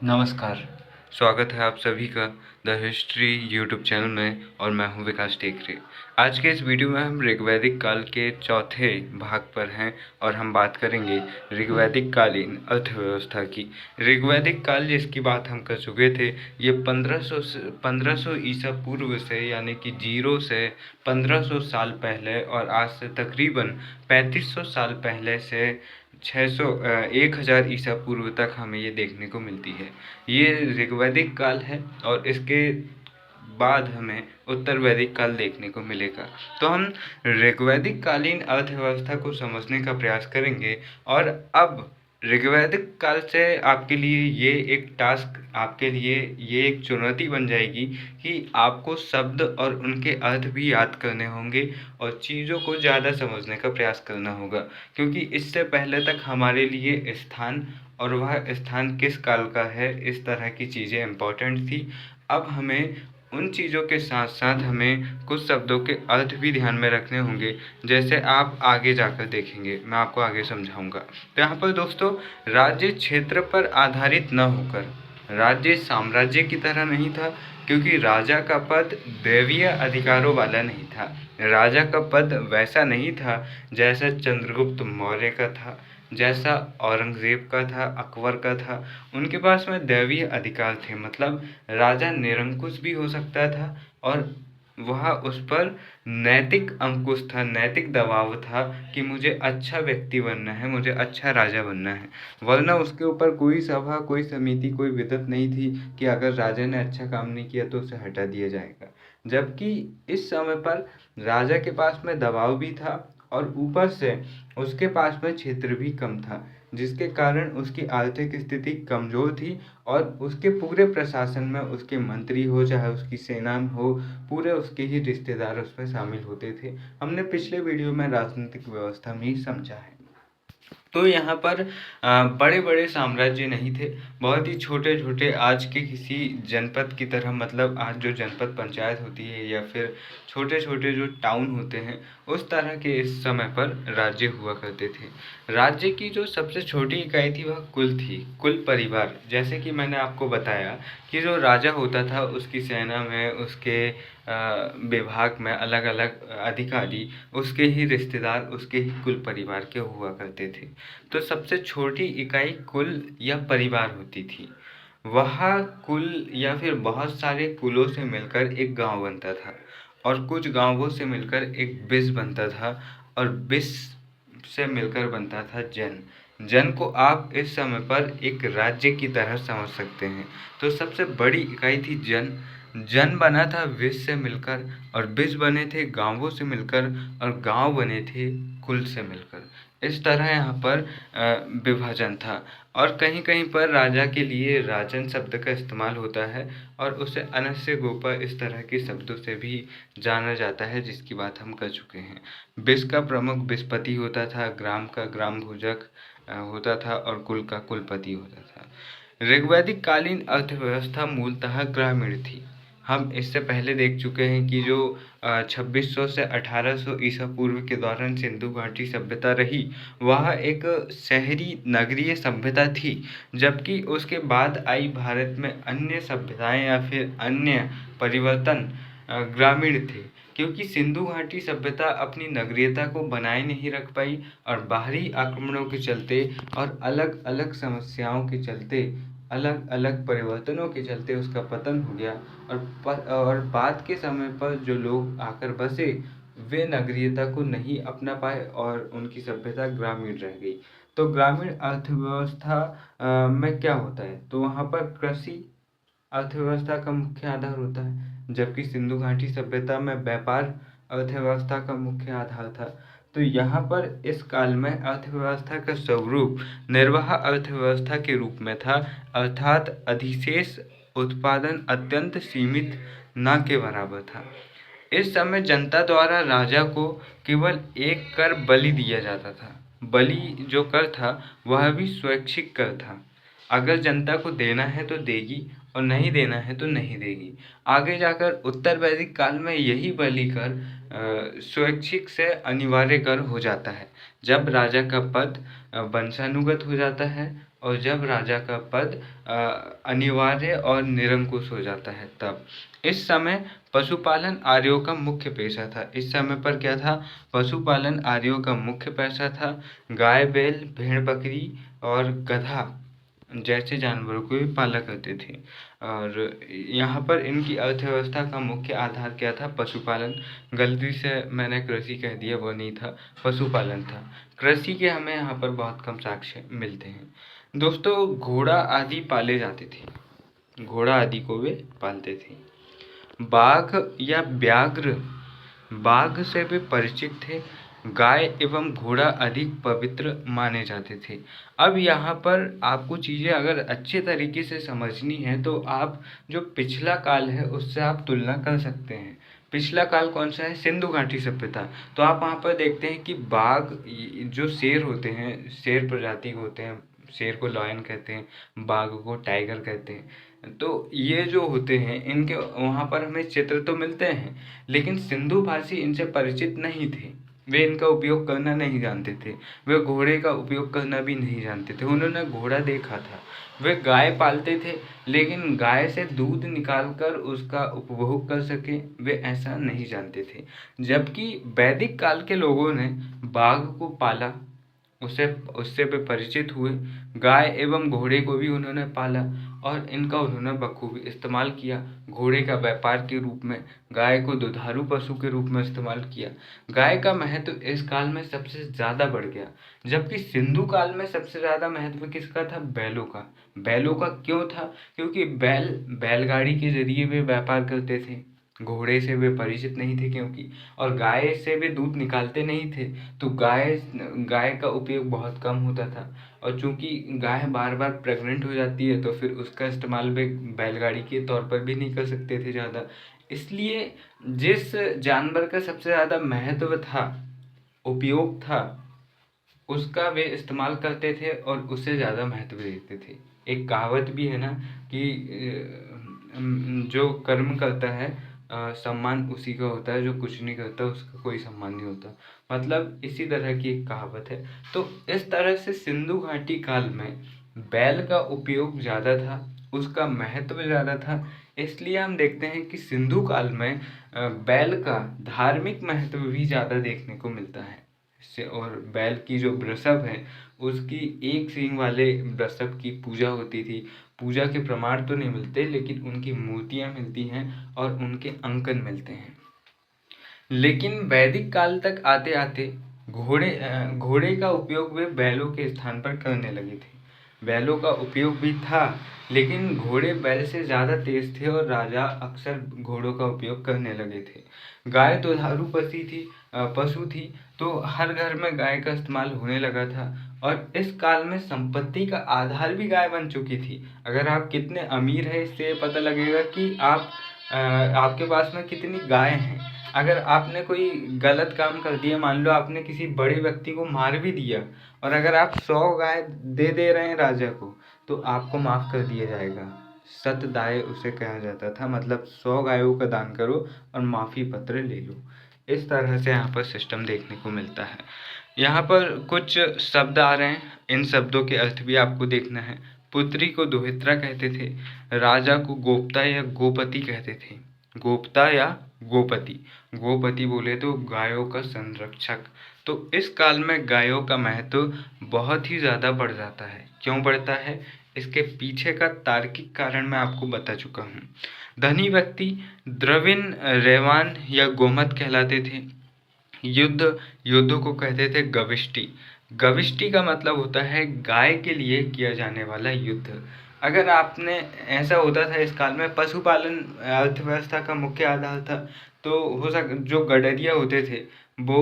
नमस्कार, स्वागत है आप सभी का द हिस्ट्री यूट्यूब चैनल में और मैं हूं विकास टेकरे। आज के इस वीडियो में हम ऋग्वैदिक काल के चौथे भाग पर हैं और हम बात करेंगे ऋग्वैदिक कालीन अर्थव्यवस्था की। ऋग्वैदिक काल जिसकी बात हम कर चुके थे, ये 1500 ईसा पूर्व से यानी कि 0 से 1500 साल पहले और आज से तकरीबन 3500 साल पहले से 1000 ईसा पूर्व तक हमें ये देखने को मिलती है। ये ऋग्वैदिक काल है और इसके बाद हमें उत्तर वैदिक काल देखने को मिलेगा। तो हम ऋग्वैदिक कालीन अर्थव्यवस्था को समझने का प्रयास करेंगे और अब ऋग्वैदिक काल से आपके लिए ये एक टास्क, आपके लिए ये एक चुनौती बन जाएगी कि आपको शब्द और उनके अर्थ भी याद करने होंगे और चीज़ों को ज़्यादा समझने का प्रयास करना होगा, क्योंकि इससे पहले तक हमारे लिए स्थान और वह स्थान किस काल का है, इस तरह की चीज़ें इम्पोर्टेंट थी। अब हमें उन चीज़ों के साथ साथ हमें कुछ शब्दों के अर्थ भी ध्यान में रखने होंगे, जैसे आप आगे जाकर देखेंगे, मैं आपको आगे समझाऊंगा। तो यहाँ पर दोस्तों, राज्य क्षेत्र पर आधारित न होकर राज्य साम्राज्य की तरह नहीं था, क्योंकि राजा का पद दैवीय अधिकारों वाला नहीं था। राजा का पद वैसा नहीं था जैसा चंद्रगुप्त मौर्य का था, जैसा औरंगज़ेब का था, अकबर का था। उनके पास में दैवीय अधिकार थे, मतलब राजा निरंकुश भी हो सकता था और वह उस पर नैतिक अंकुश था, नैतिक दबाव था कि मुझे अच्छा व्यक्ति बनना है, मुझे अच्छा राजा बनना है। वरना उसके ऊपर कोई सभा, कोई समिति, कोई विदत नहीं थी कि अगर राजा ने अच्छा काम नहीं किया तो उसे हटा दिया जाएगा। जबकि इस समय पर राजा के पास में दबाव भी था और ऊपर से उसके पास में क्षेत्र भी कम था, जिसके कारण उसकी आर्थिक स्थिति कमज़ोर थी और उसके पूरे प्रशासन में उसके मंत्री हो चाहे उसकी सेना हो, पूरे उसके ही रिश्तेदार उसमें शामिल होते थे। हमने पिछले वीडियो में राजनीतिक व्यवस्था में ही समझा है। तो यहाँ पर बड़े बड़े साम्राज्य नहीं थे, बहुत ही छोटे छोटे, आज के किसी जनपद की तरह, मतलब आज जो जनपद पंचायत होती है या फिर छोटे छोटे जो टाउन होते हैं, उस तरह के इस समय पर राज्य हुआ करते थे। राज्य की जो सबसे छोटी इकाई थी वह कुल थी, कुल परिवार। जैसे कि मैंने आपको बताया कि जो राजा होता था उसकी सेना में, उसके विभाग में अलग अलग अधिकारी उसके ही रिश्तेदार, उसके ही कुल परिवार के हुआ करते थे। तो सबसे छोटी इकाई कुल या परिवार होती थी। वह कुल या फिर बहुत सारे कुलों से मिलकर एक गांव बनता था और कुछ गांवों से मिलकर एक विश बनता था और विश से मिलकर बनता था जन। जन को आप इस समय पर एक राज्य की तरह समझ सकते हैं। तो सबसे बड़ी इकाई थी जन। जन बना था विश से मिलकर और विश बने थे गांवों से मिलकर और गांव बने थे कुल से मिलकर। इस तरह यहाँ पर विभाजन था और कहीं कहीं पर राजा के लिए राजन शब्द का इस्तेमाल होता है और उसे अनस्य गोपा इस तरह के शब्दों से भी जाना जाता है, जिसकी बात हम कर चुके हैं। विश का प्रमुख विशपति होता था, ग्राम का ग्राम भोजक होता था और कुल का कुलपति होता था। ऋग्वैदिक कालीन अर्थव्यवस्था मूलतः ग्रामीण थी। हम इससे पहले देख चुके हैं कि जो 2600 से 1800 ईसा पूर्व के दौरान सिंधु घाटी सभ्यता रही, वह एक शहरी नगरीय सभ्यता थी, जबकि उसके बाद आई भारत में अन्य सभ्यताएं या फिर अन्य परिवर्तन ग्रामीण थे, क्योंकि सिंधु घाटी सभ्यता अपनी नगरीयता को बनाए नहीं रख पाई और बाहरी आक्रमणों के चलते और अलग अलग समस्याओं के चलते, अलग अलग परिवर्तनों के चलते उसका पतन हो गया और बाद के समय पर जो लोग आकर बसे वे नगरीयता को नहीं अपना पाए और उनकी सभ्यता ग्रामीण रह गई। तो ग्रामीण अर्थव्यवस्था में क्या होता है, तो वहाँ पर कृषि अर्थव्यवस्था का मुख्य आधार होता है, जबकि सिंधु घाटी सभ्यता में व्यापार अर्थव्यवस्था का मुख्य आधार था। तो यहाँ पर इस काल में अर्थव्यवस्था का स्वरूप निर्वाह अर्थव्यवस्था के रूप में था, अर्थात अधिशेष उत्पादन अत्यंत सीमित न के बराबर था। इस समय जनता द्वारा राजा को केवल एक कर बलि दिया जाता था। बलि जो कर था वह भी स्वैच्छिक कर था। अगर जनता को देना है तो देगी और नहीं देना है तो नहीं देगी। आगे जाकर उत्तर वैदिक काल में यही बलि कर स्वैच्छिक से अनिवार्य कर हो जाता है। जब राजा का पद वंशानुगत हो जाता है और जब राजा का पद अनिवार्य और निरंकुश हो जाता है तब। इस समय पशुपालन आर्यों का मुख्य पेशा था। इस समय पर क्या था? पशुपालन आर्यों का मुख्य पेशा था। गाय, बैल, भेड़, बकरी और गधा जैसे जानवरों को भी पाला करते थे। और यहाँ पर इनकी अर्थव्यवस्था का मुख्य आधार क्या था? पशुपालन। गलती से मैंने कृषि कह दिया, वो नहीं था, पशुपालन था। कृषि के हमें यहाँ पर बहुत कम साक्ष्य मिलते हैं। दोस्तों, घोड़ा आदि पाले जाते थे। घोड़ा आदि को वे पालते थे। बाघ या व्याघ्र, बाघ से वे परिचित थे। गाय एवं घोड़ा अधिक पवित्र माने जाते थे। अब यहाँ पर आपको चीज़ें अगर अच्छे तरीके से समझनी है तो आप जो पिछला काल है उससे आप तुलना कर सकते हैं। पिछला काल कौन सा है? सिंधु घाटी सभ्यता। तो आप वहाँ पर देखते हैं कि बाघ, जो शेर होते हैं, शेर प्रजाति के होते हैं, शेर को लॉयन कहते हैं, बाघ को टाइगर कहते हैं। तो ये जो होते हैं इनके वहाँ पर हमें चित्र तो मिलते हैं, लेकिन सिंधु भाषी इनसे परिचित नहीं थे। वे इनका उपयोग करना नहीं जानते थे। वे घोड़े का उपयोग करना भी नहीं जानते थे। उन्होंने घोड़ा देखा था। वे गाय पालते थे, लेकिन गाय से दूध निकाल कर उसका उपभोग कर सके वे ऐसा नहीं जानते थे। जबकि वैदिक काल के लोगों ने बाघ को पाला, उससे उससे वे परिचित हुए। गाय एवं घोड़े को भी उन्होंने पाला और इनका उन्होंने बखूबी इस्तेमाल किया। घोड़े का व्यापार के रूप में, गाय को दुधारू पशु के रूप में इस्तेमाल किया। गाय का महत्व इस काल में सबसे ज़्यादा बढ़ गया, जबकि सिंधु काल में सबसे ज़्यादा महत्व किसका था? बैलों का। बैलों का क्यों था? क्योंकि बैलगाड़ी के जरिए वे व्यापार करते थे। घोड़े से वे परिचित नहीं थे क्योंकि, और गाय से वे दूध निकालते नहीं थे, तो गाय गाय का उपयोग बहुत कम होता था। और चूंकि गाय बार बार प्रेग्नेंट हो जाती है तो फिर उसका इस्तेमाल वे बैलगाड़ी के तौर पर भी नहीं कर सकते थे ज़्यादा। इसलिए जिस जानवर का सबसे ज़्यादा महत्व था, उपयोग था, उसका वे इस्तेमाल करते थे और उससे ज़्यादा महत्व देते थे। एक कहावत भी है ना कि जो कर्म करता है सम्मान उसी का होता है, जो कुछ नहीं करता उसका कोई सम्मान नहीं होता। मतलब इसी तरह की एक कहावत है। तो इस तरह से सिंधु घाटी काल में बैल का उपयोग ज़्यादा था, उसका महत्व ज़्यादा था। इसलिए हम देखते हैं कि सिंधु काल में बैल का धार्मिक महत्व भी ज़्यादा देखने को मिलता है। से और बैल की जो वृषभ है उसकी एक सींग वाले वृषभ की पूजा होती थी। पूजा के प्रमाण तो नहीं मिलते, लेकिन उनकी मूर्तियाँ मिलती हैं और उनके अंकन मिलते हैं। लेकिन वैदिक काल तक आते आते घोड़े का उपयोग वे बैलों के स्थान पर करने लगे थे। बैलों का उपयोग भी था, लेकिन घोड़े बैल से ज़्यादा तेज थे और राजा अक्सर घोड़ों का उपयोग करने लगे थे। गाय दुधारू पशु थी, तो हर घर में गाय का इस्तेमाल होने लगा था। और इस काल में संपत्ति का आधार भी गाय बन चुकी थी। अगर आप कितने अमीर हैं इससे पता लगेगा कि आपके पास में कितनी गाय हैं। अगर आपने कोई गलत काम कर दिया, मान लो आपने किसी बड़े व्यक्ति को मार भी दिया, और अगर आप 100 गाय दे रहे हैं राजा को, तो आपको माफ़ कर दिया जाएगा। सतदाय उसे कहा जाता था, मतलब 100 गायों का दान करो और माफ़ी पत्र ले लो। इस तरह से यहाँ पर सिस्टम देखने को मिलता है। यहाँ पर कुछ शब्द आ रहे हैं, इन शब्दों के अर्थ भी आपको देखना है। पुत्री को दोहित्रा कहते थे। राजा को गोप्ता या गोपति कहते थे। गोप्ता या गोपति, गोपति बोले तो गायों का संरक्षक। तो इस काल में गायों का महत्व बहुत ही ज़्यादा बढ़ जाता है। क्यों बढ़ता है? इसके पीछे का तार्किक कारण मैं आपको बता चुका हूँ। धनी व्यक्ति द्रविण, रेवान या गोमत कहलाते थे। युद्ध को कहते थे गविष्टि। गविष्टि का मतलब होता है गाय के लिए किया जाने वाला युद्ध। अगर आपने, ऐसा होता था इस काल में, पशुपालन अर्थव्यवस्था का मुख्य आधार था। तो जो गडरिया होते थे वो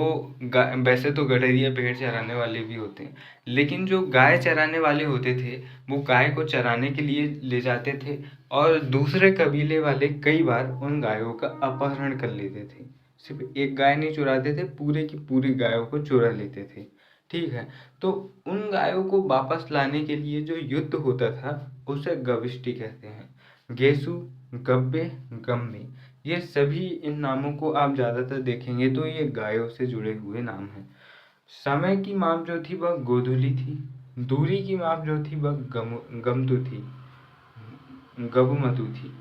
वैसे तो गडरिया भेड़ चराने वाले भी होते हैं, लेकिन जो गाय चराने वाले होते थे वो गाय को चराने के लिए ले जाते थे, और दूसरे कबीले वाले कई बार उन गायों का अपहरण कर लेते थे। सिर्फ एक गाय नहीं चुराते थे, पूरे की पूरी गायों को चुरा लेते थे। ठीक है, तो उन गायों को वापस लाने के लिए जो युद्ध होता था उसे गविष्टि कहते हैं। गेसु, गब्बे, गम्मे, ये सभी इन नामों को आप ज़्यादातर देखेंगे तो ये गायों से जुड़े हुए नाम हैं। समय की माप जो थी वह गोधूली थी। दूरी की माप जो थी वह गमतु थी, गबुमतु थी।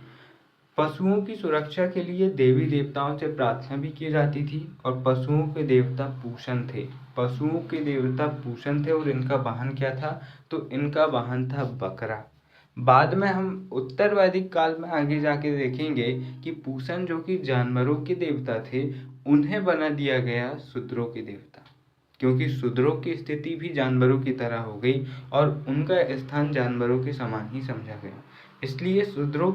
पशुओं की सुरक्षा के लिए देवी देवताओं से प्रार्थना भी की जाती थी और पशुओं के देवता पूषण थे। पशुओं के देवता पूषण थे और इनका वाहन क्या था? तो इनका वाहन था बकरा। बाद में हम उत्तर वैदिक काल में आगे जाके देखेंगे कि पूषण जो कि जानवरों के देवता थे, उन्हें बना दिया गया शूद्रों के देवता, क्योंकि शूद्रों की स्थिति भी जानवरों की तरह हो गई और उनका स्थान जानवरों के समान ही समझा गया। इसलिए शूद्रों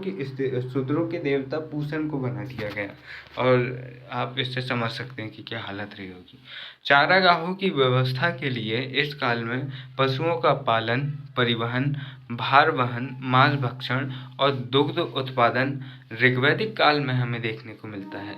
के देवता पूषण को बना दिया गया। और आप इससे समझ सकते हैं कि क्या हालत रही होगी। चारागाहों की व्यवस्था के लिए इस काल में पशुओं का पालन, परिवहन, भार वहन, मांस भक्षण और दुग्ध उत्पादन ऋग्वैदिक काल में हमें देखने को मिलता है।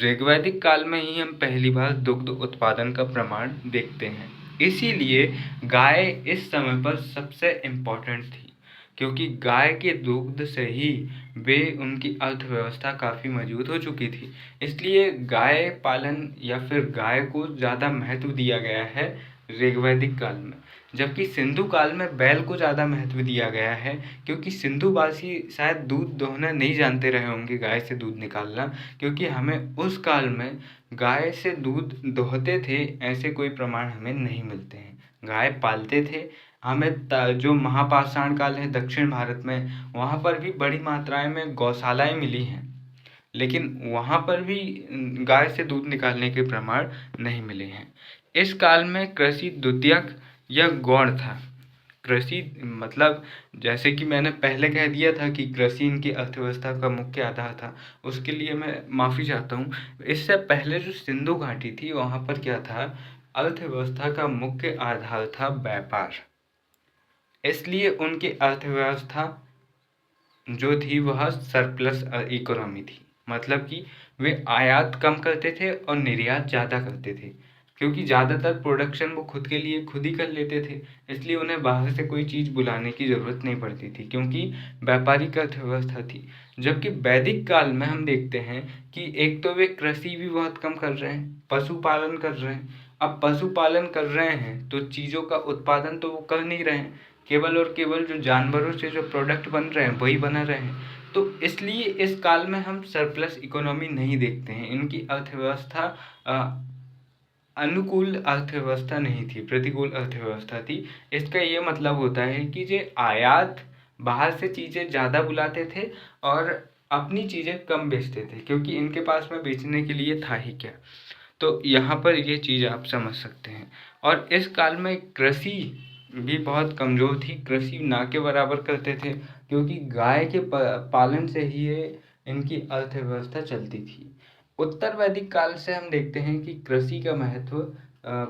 ऋग्वैदिक काल में ही हम पहली बार दुग्ध उत्पादन का प्रमाण देखते हैं। इसीलिए गाय इस समय पर सबसे इम्पोर्टेंट थी, क्योंकि गाय के दुग्ध से ही वे उनकी अर्थव्यवस्था काफ़ी मजबूत हो चुकी थी। इसलिए गाय पालन या फिर गाय को ज़्यादा महत्व दिया गया है ऋग्वैदिक काल में, जबकि सिंधु काल में बैल को ज़्यादा महत्व दिया गया है, क्योंकि सिंधुवासी शायद दूध दोहना नहीं जानते रहे होंगे, गाय से दूध निकालना, क्योंकि हमें उस काल में गाय से दूध दोहते थे ऐसे कोई प्रमाण हमें नहीं मिलते हैं। गाय पालते थे। हमें जो महापाषाण काल है दक्षिण भारत में, वहाँ पर भी बड़ी मात्राएं में गौशालाएं मिली हैं, लेकिन वहाँ पर भी गाय से दूध निकालने के प्रमाण नहीं मिले हैं। इस काल में कृषि द्वितीयक या गौण था। कृषि मतलब जैसे कि मैंने पहले कह दिया था कि कृषि इनकी अर्थव्यवस्था का मुख्य आधार था, उसके लिए मैं माफ़ी चाहता हूँ। इससे पहले जो सिंधु घाटी थी वहाँ पर क्या था? अर्थव्यवस्था का मुख्य आधार था व्यापार। इसलिए उनकी अर्थव्यवस्था जो थी वह सरप्लस इकोनॉमी थी, मतलब कि वे आयात कम करते थे और निर्यात ज़्यादा करते थे, क्योंकि ज़्यादातर प्रोडक्शन वो खुद के लिए खुद ही कर लेते थे। इसलिए उन्हें बाहर से कोई चीज़ बुलाने की ज़रूरत नहीं पड़ती थी, क्योंकि व्यापारिक अर्थव्यवस्था थी। जबकि वैदिक काल में हम देखते हैं कि एक तो वे कृषि भी बहुत कम कर रहे हैं, पशुपालन कर रहे हैं। अब पशुपालन कर रहे हैं तो चीज़ों का उत्पादन तो वो कर नहीं रहे हैं, केवल और केवल जो जानवरों से जो प्रोडक्ट बन रहे हैं वही बना रहे हैं। तो इसलिए इस काल में हम सरप्लस इकोनॉमी नहीं देखते हैं। इनकी अर्थव्यवस्था अनुकूल अर्थव्यवस्था नहीं थी, प्रतिकूल अर्थव्यवस्था थी। इसका ये मतलब होता है कि जो आयात बाहर से चीज़ें ज़्यादा बुलाते थे और अपनी चीज़ें कम बेचते थे, क्योंकि इनके पास में बेचने के लिए था ही क्या। तो यहाँ पर ये चीज़ आप समझ सकते हैं। और इस काल में कृषि भी बहुत कमज़ोर थी, कृषि ना के बराबर करते थे, क्योंकि गाय के पालन से ही ये इनकी अर्थव्यवस्था चलती थी। उत्तर वैदिक काल से हम देखते हैं कि कृषि का महत्व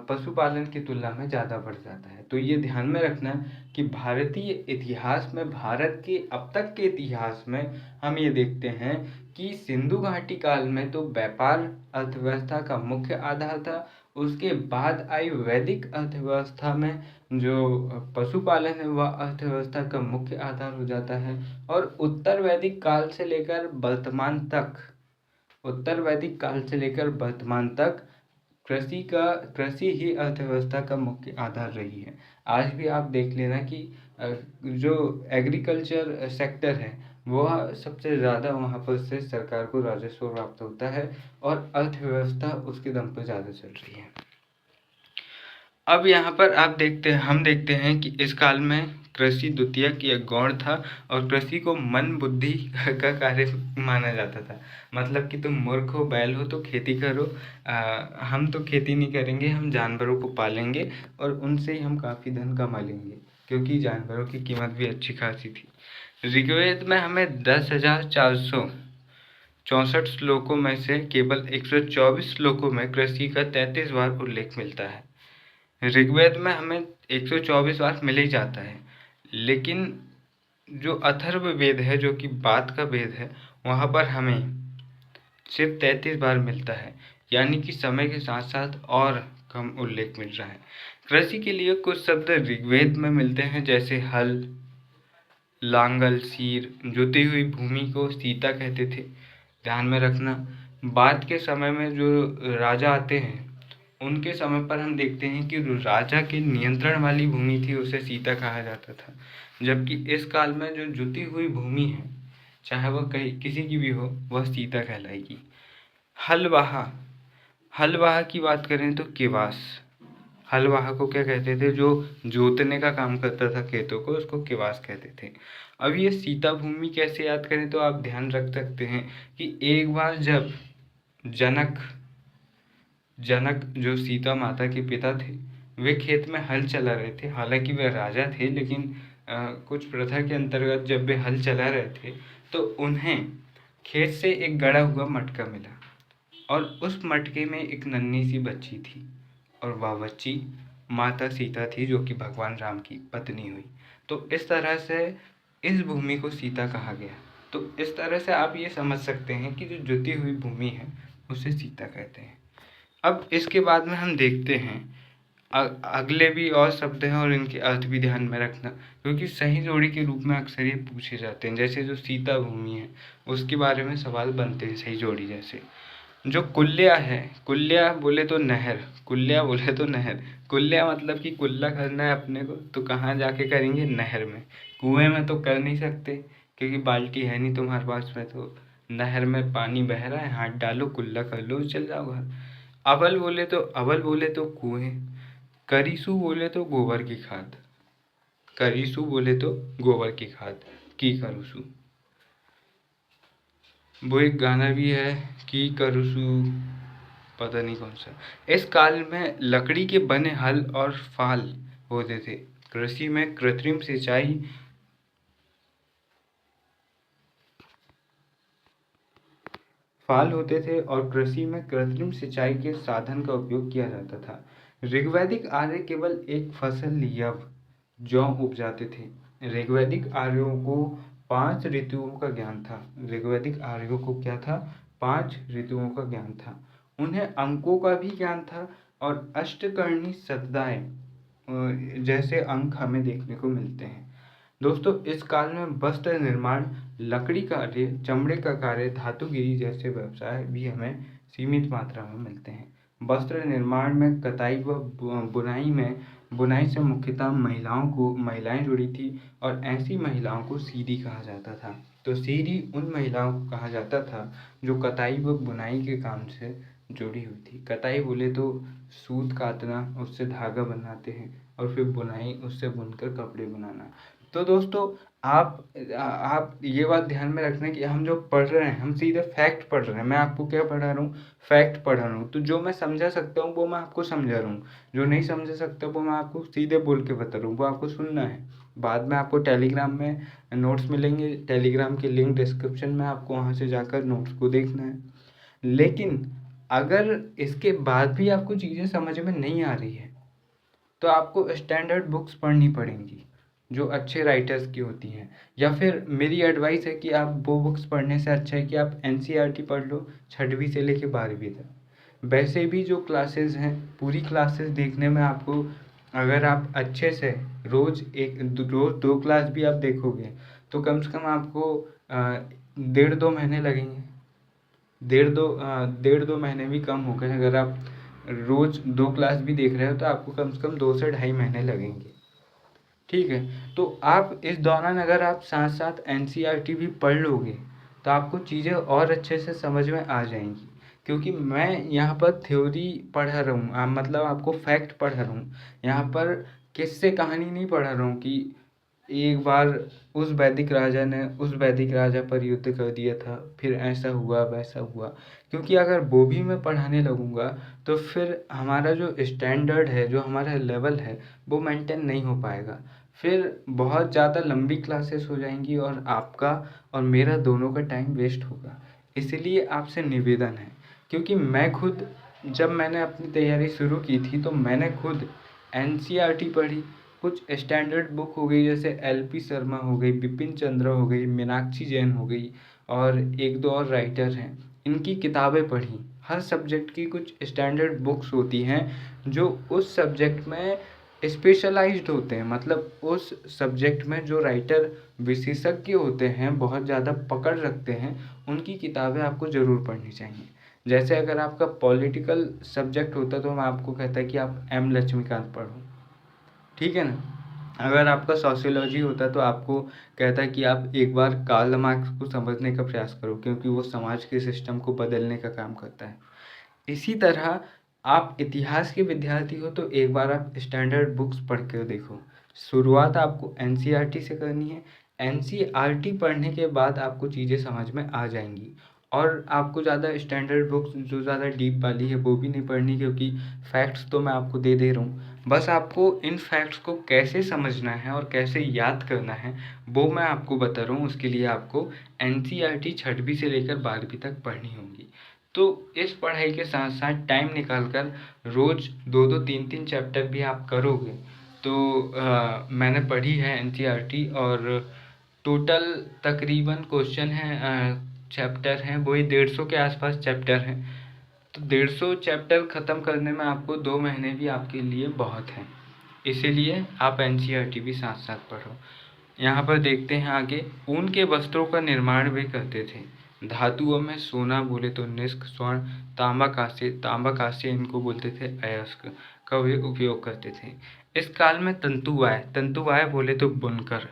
पशुपालन की तुलना में ज़्यादा बढ़ जाता है। तो ये ध्यान में रखना कि भारतीय इतिहास में, भारत के अब तक के इतिहास में हम ये देखते हैं कि सिंधु घाटी काल में तो व्यापार अर्थव्यवस्था का मुख्य आधार था। उसके बाद आई वैदिक अर्थव्यवस्था में जो पशुपालन है वह अर्थव्यवस्था का मुख्य आधार हो जाता है। और उत्तर वैदिक काल से लेकर वर्तमान तक, उत्तर वैदिक काल से लेकर वर्तमान तक कृषि ही अर्थव्यवस्था का मुख्य आधार रही है। आज भी आप देख लेना कि जो एग्रीकल्चर सेक्टर है वह सबसे ज़्यादा वहाँ पर से सरकार को राजस्व प्राप्त होता है और अर्थव्यवस्था उसके दम पर ज़्यादा चल रही है। अब यहाँ पर हम देखते हैं कि इस काल में कृषि द्वितीयक या गौण था और कृषि को मन बुद्धि का कार्य माना जाता था। मतलब कि तुम मूर्ख हो, बैल हो तो खेती करो, हम तो खेती नहीं करेंगे, हम जानवरों को पालेंगे और उनसे ही हम काफ़ी धन कमा लेंगे, क्योंकि जानवरों की कीमत भी अच्छी खासी थी। ऋग्वेद में हमें 10,464 श्लोकों में से केवल 124 श्लोकों में कृषि का 33 बार उल्लेख मिलता है। ऋग्वेद में हमें 124 बार मिल ही जाता है, लेकिन जो अथर्ववेद है, जो कि बाद का वेद है, वहाँ पर हमें सिर्फ 33 बार मिलता है, यानी कि समय के साथ साथ और कम उल्लेख मिल रहा है। कृषि के लिए कुछ शब्द ऋग्वेद में मिलते हैं, जैसे हल, लांगल, सीर। जोती हुई भूमि को सीता कहते थे, ध्यान में रखना। बाद के समय में जो राजा आते हैं उनके समय पर हम देखते हैं कि राजा के नियंत्रण वाली भूमि थी, उसे सीता कहा जाता था। जबकि इस काल में जो जुती हुई भूमि है, चाहे वह कहीं किसी की भी हो, वह सीता कहलाएगी। हलवाहा, हलवाहा की बात करें तो किवास। हलवाहा को क्या कहते थे? जो जोतने का काम करता था खेतों को, उसको किवास कहते थे। अब ये सीता भूमि कैसे याद करें तो आप ध्यान रख सकते हैं कि एक बार जब जनक जनक जो सीता माता के पिता थे, वे खेत में हल चला रहे थे। हालांकि वे राजा थे, लेकिन कुछ प्रथा के अंतर्गत जब वे हल चला रहे थे तो उन्हें खेत से एक गड़ा हुआ मटका मिला, और उस मटके में एक नन्ही सी बच्ची थी, और वह बच्ची माता सीता थी, जो कि भगवान राम की पत्नी हुई। तो इस तरह से इस भूमि को सीता कहा गया। तो इस तरह से आप ये समझ सकते हैं कि जो जुती हुई भूमि है उसे सीता कहते हैं। अब इसके बाद में हम देखते हैं अगले भी और शब्द हैं, और इनके अर्थ भी ध्यान में रखना, क्योंकि सही जोड़ी के रूप में अक्सर ये पूछे जाते हैं। जैसे जो सीता भूमि है उसके बारे में सवाल बनते हैं सही जोड़ी जैसे। जो कुल्या है, कुल्या बोले तो नहर, कुल्या बोले तो नहर। कुल्या मतलब कि कुल्ला करना है अपने को, तो कहाँ जाके करेंगे? नहर में। कुएं में तो कर नहीं सकते क्योंकि बाल्टी है नहीं तुम्हारे पास में, तो नहर में पानी बह रहा है, हाथ डालो, कुल्ला कर लो, चल जाओ घर। अवल बोले तो कुएं। करीसू बोले तो गोबर की खाद। करीसू बोले तो गोबर की खाद, की करूसू। वो एक गाना भी है, की करूसू, पता नहीं कौन सा। इस काल में लकड़ी के बने हल और फाल होते थे। कृषि में कृत्रिम सिंचाई फाल होते थे और कृषि में कृत्रिम सिंचाई के साधन का उपयोग किया जाता था। ऋग्वैदिक आर्य केवल एक फसल यव जौ उपजाते थे। ऋग्वैदिक आर्यों को 5 ऋतुओं का ज्ञान था। ऋग्वैदिक आर्यों को क्या था? 5 ऋतुओं का ज्ञान था। उन्हें अंकों का भी ज्ञान था, और अष्टकर्णी सतदाएं जैसे अंक हमें देखने को मिलते हैं। दोस्तों, इस काल में वस्त्र निर्माण, लकड़ी कार्य, चमड़े का कार्य, धातुगिरी जैसे व्यवसाय भी हमें सीमित मात्रा में मिलते हैं। वस्त्र निर्माण में कताई व बुनाई से मुख्यतः महिलाएं जुड़ी थी, और ऐसी महिलाओं को सीरी कहा जाता था। तो सीरी उन महिलाओं को कहा जाता था जो कताई व बुनाई के काम से जुड़ी हुई थी। कताई बोले तो सूत काटना, उससे धागा बनाते हैं, और फिर बुनाई, उससे बुनकर कपड़े बनाना। तो दोस्तों, आप ये बात ध्यान में रखना कि हम जो पढ़ रहे हैं, हम सीधे फैक्ट पढ़ रहे हैं। मैं आपको क्या पढ़ा रहा हूँ? फैक्ट पढ़ा रहा हूँ। तो जो मैं समझा सकता हूँ वो मैं आपको समझा रहा हूँ, जो नहीं समझा सकता वो मैं आपको सीधे बोल के बता रहा हूँ, वो आपको सुनना है। बाद में आपको टेलीग्राम में नोट्स मिलेंगे, टेलीग्राम की लिंक डिस्क्रिप्शन में, आपको वहाँ से जाकर नोट्स को देखना है। लेकिन अगर इसके बाद भी आपको चीज़ें समझ में नहीं आ रही है तो आपको स्टैंडर्ड बुक्स पढ़नी पड़ेंगी जो अच्छे राइटर्स की होती हैं, या फिर मेरी एडवाइस है कि आप वो बुक्स पढ़ने से अच्छा है कि आप एनसीईआरटी पढ़ लो 6वीं से लेके 12वीं तक। वैसे भी जो क्लासेस हैं, पूरी क्लासेस देखने में आपको, अगर आप अच्छे से रोज़ 2 क्लास भी आप देखोगे तो कम से कम आपको 1.5-2 महीने लगेंगे। 1.5-2 महीने भी कम हो गए। अगर आप रोज़ 2 क्लास भी देख रहे हो तो आपको कम से कम 2 से 2.5 महीने लगेंगे। ठीक है, तो आप इस दौरान अगर आप साथ साथ एनसीईआरटी भी पढ़ लोगे तो आपको चीज़ें और अच्छे से समझ में आ जाएंगी। क्योंकि मैं यहाँ पर थ्योरी पढ़ा रहा हूँ, मतलब आपको फैक्ट पढ़ा रहा हूँ। यहाँ पर किस्से कहानी नहीं पढ़ा रहा हूँ कि एक बार उस वैदिक राजा ने उस वैदिक राजा पर युद्ध कर दिया था, फिर ऐसा हुआ वैसा हुआ। क्योंकि अगर वो भी मैं पढ़ाने लगूँगा तो फिर हमारा जो स्टैंडर्ड है, जो हमारा लेवल है, वो मेंटेन नहीं हो पाएगा। फिर बहुत ज़्यादा लंबी क्लासेस हो जाएंगी और आपका और मेरा दोनों का टाइम वेस्ट होगा। इसलिए आपसे निवेदन है, क्योंकि मैं खुद, जब मैंने अपनी तैयारी शुरू की थी तो मैंने खुद एनसीईआरटी पढ़ी। कुछ स्टैंडर्ड बुक हो गई, जैसे एलपी शर्मा हो गई, बिपिन चंद्र हो गई, मीनाक्षी जैन हो गई, और 1-2 और राइटर हैं, इनकी किताबें पढ़ी। हर सब्जेक्ट की कुछ स्टैंडर्ड बुक्स होती हैं जो उस सब्जेक्ट में स्पेशलाइज्ड होते हैं, मतलब उस सब्जेक्ट में जो राइटर विशेषज्ञ होते हैं, बहुत ज़्यादा पकड़ रखते हैं, उनकी किताबें आपको ज़रूर पढ़नी चाहिए। जैसे अगर आपका पॉलिटिकल सब्जेक्ट होता तो मैं आपको कहता कि आप एम लक्ष्मीकांत पढ़ो, ठीक है ना। अगर आपका सोशियोलॉजी होता तो आपको कहता कि आप एक बार कार्ल मार्क्स को समझने का प्रयास करो, क्योंकि वो समाज के सिस्टम को बदलने का काम करता है। इसी तरह आप इतिहास के विद्यार्थी हो तो एक बार आप स्टैंडर्ड बुक्स पढ़ कर देखो। शुरुआत आपको एनसीईआरटी से करनी है। एनसीईआरटी पढ़ने के बाद आपको चीज़ें समझ में आ जाएंगी, और आपको ज़्यादा स्टैंडर्ड बुक्स जो ज़्यादा डीप वाली है वो भी नहीं पढ़नी, क्योंकि फैक्ट्स तो मैं आपको दे रहा हूँ। बस आपको इन फैक्ट्स को कैसे समझना है और कैसे याद करना है वो मैं आपको बता रहा हूँ। उसके लिए आपको एनसीईआरटी छठवीं से लेकर 12वीं तक पढ़नी होगी। तो इस पढ़ाई के साथ साथ टाइम निकाल कर रोज़ 2-2 3-3 चैप्टर भी आप करोगे तो मैंने पढ़ी है एनसीईआरटी, और टोटल तकरीबन क्वेश्चन हैं, चैप्टर हैं वही 150 के आसपास चैप्टर हैं। तो 150 चैप्टर ख़त्म करने में आपको 2 महीने भी आपके लिए बहुत हैं। इसीलिए आप एनसीईआरटी भी साथ साथ पढ़ो। यहाँ पर देखते हैं आगे, ऊन के वस्त्रों का निर्माण भी करते थे। धातुओं में सोना बोले तो निष्क, स्वर्ण, तांबा कांस्य इनको बोलते थे अयस्क, का वे उपयोग करते थे। इस काल में तंतुवाय बोले तो बुनकर,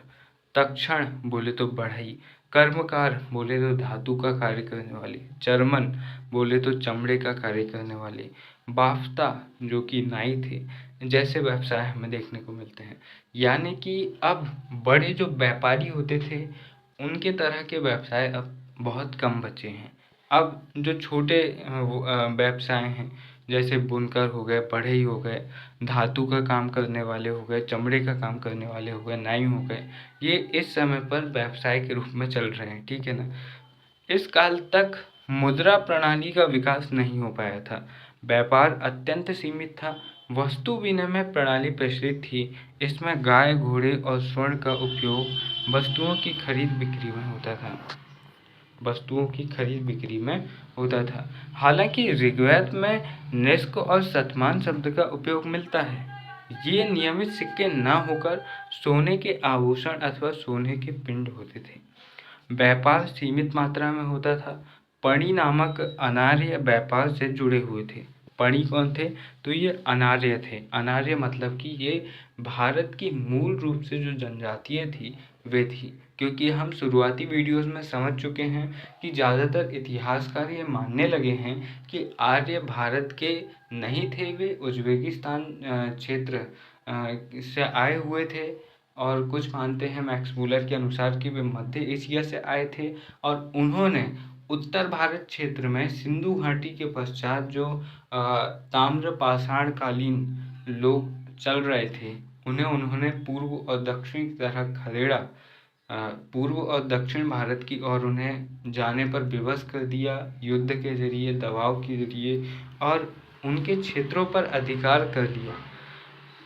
तक्षण बोले तो बढ़ई, कर्मकार बोले तो धातु का कार्य करने वाले, चर्मन बोले तो चमड़े का कार्य करने वाले, बाफ्ता जो कि नाई थे, जैसे व्यवसाय हमें देखने को मिलते हैं। यानी कि अब बड़े जो व्यापारी होते थे उनके तरह के व्यवसाय अब बहुत कम बचे हैं। अब जो छोटे व्यवसाय हैं, जैसे बुनकर हो गए, बढ़ई हो गए, धातु का काम करने वाले हो गए, चमड़े का काम करने वाले हो गए, नाई हो गए, ये इस समय पर व्यवसाय के रूप में चल रहे हैं, ठीक है ना। इस काल तक मुद्रा प्रणाली का विकास नहीं हो पाया था। व्यापार अत्यंत सीमित था। वस्तु विनिमय प्रणाली प्रचलित थी। इसमें गाय, घोड़े और स्वर्ण का उपयोग वस्तुओं की खरीद बिक्री में होता था। हालांकि ऋग्वेद में निष्क और शतमान शब्द का उपयोग मिलता है। ये नियमित सिक्के न होकर सोने के आभूषण अथवा सोने के पिंड होते थे। व्यापार सीमित मात्रा में होता था। पणि नामक अनार्य व्यापार से जुड़े हुए थे। पणि कौन थे? तो ये अनार्य थे। अनार्य मतलब कि ये भारत की मूल रूप से जो जनजातियाँ थी वे थी, क्योंकि हम शुरुआती वीडियोस में समझ चुके हैं कि ज़्यादातर इतिहासकार ये मानने लगे हैं कि आर्य भारत के नहीं थे, वे उज्बेकिस्तान क्षेत्र से आए हुए थे, और कुछ मानते हैं मैक्स मूलर के अनुसार कि वे मध्य एशिया से आए थे, और उन्होंने उत्तर भारत क्षेत्र में सिंधु घाटी के पश्चात जो ताम्रपाषाण कालीन लोग चल रहे थे उन्होंने पूर्व और दक्षिण की तरह खदेड़ा। पूर्व और दक्षिण भारत की ओर उन्हें जाने पर विवश कर दिया, युद्ध के जरिए, दबाव के जरिए, और उनके क्षेत्रों पर अधिकार कर लिया।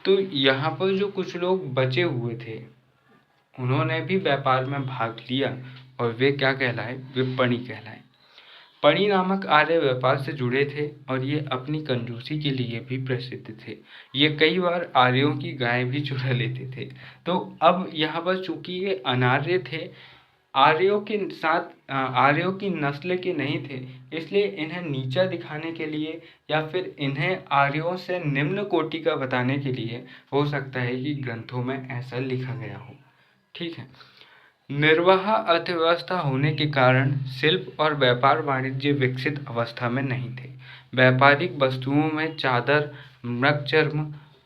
तो यहाँ पर जो कुछ लोग बचे हुए थे उन्होंने भी व्यापार में भाग लिया, और वे क्या कहलाए? वे पणि कहलाए। पणि नामक आर्य व्यापार से जुड़े थे, और ये अपनी कंजूसी के लिए भी प्रसिद्ध थे। ये कई बार आर्यों की गाय भी चुरा लेते थे। तो अब यहाँ पर चूंकि ये अनार्य थे, आर्यों की नस्ल के नहीं थे, इसलिए इन्हें नीचा दिखाने के लिए या फिर इन्हें आर्यों से निम्न कोटि का बताने के लिए हो सकता है कि ग्रंथों में ऐसा लिखा गया हो, ठीक है। निर्वाह अर्थव्यवस्था होने के कारण शिल्प और व्यापार वाणिज्य विकसित अवस्था में नहीं थे। व्यापारिक वस्तुओं में चादर,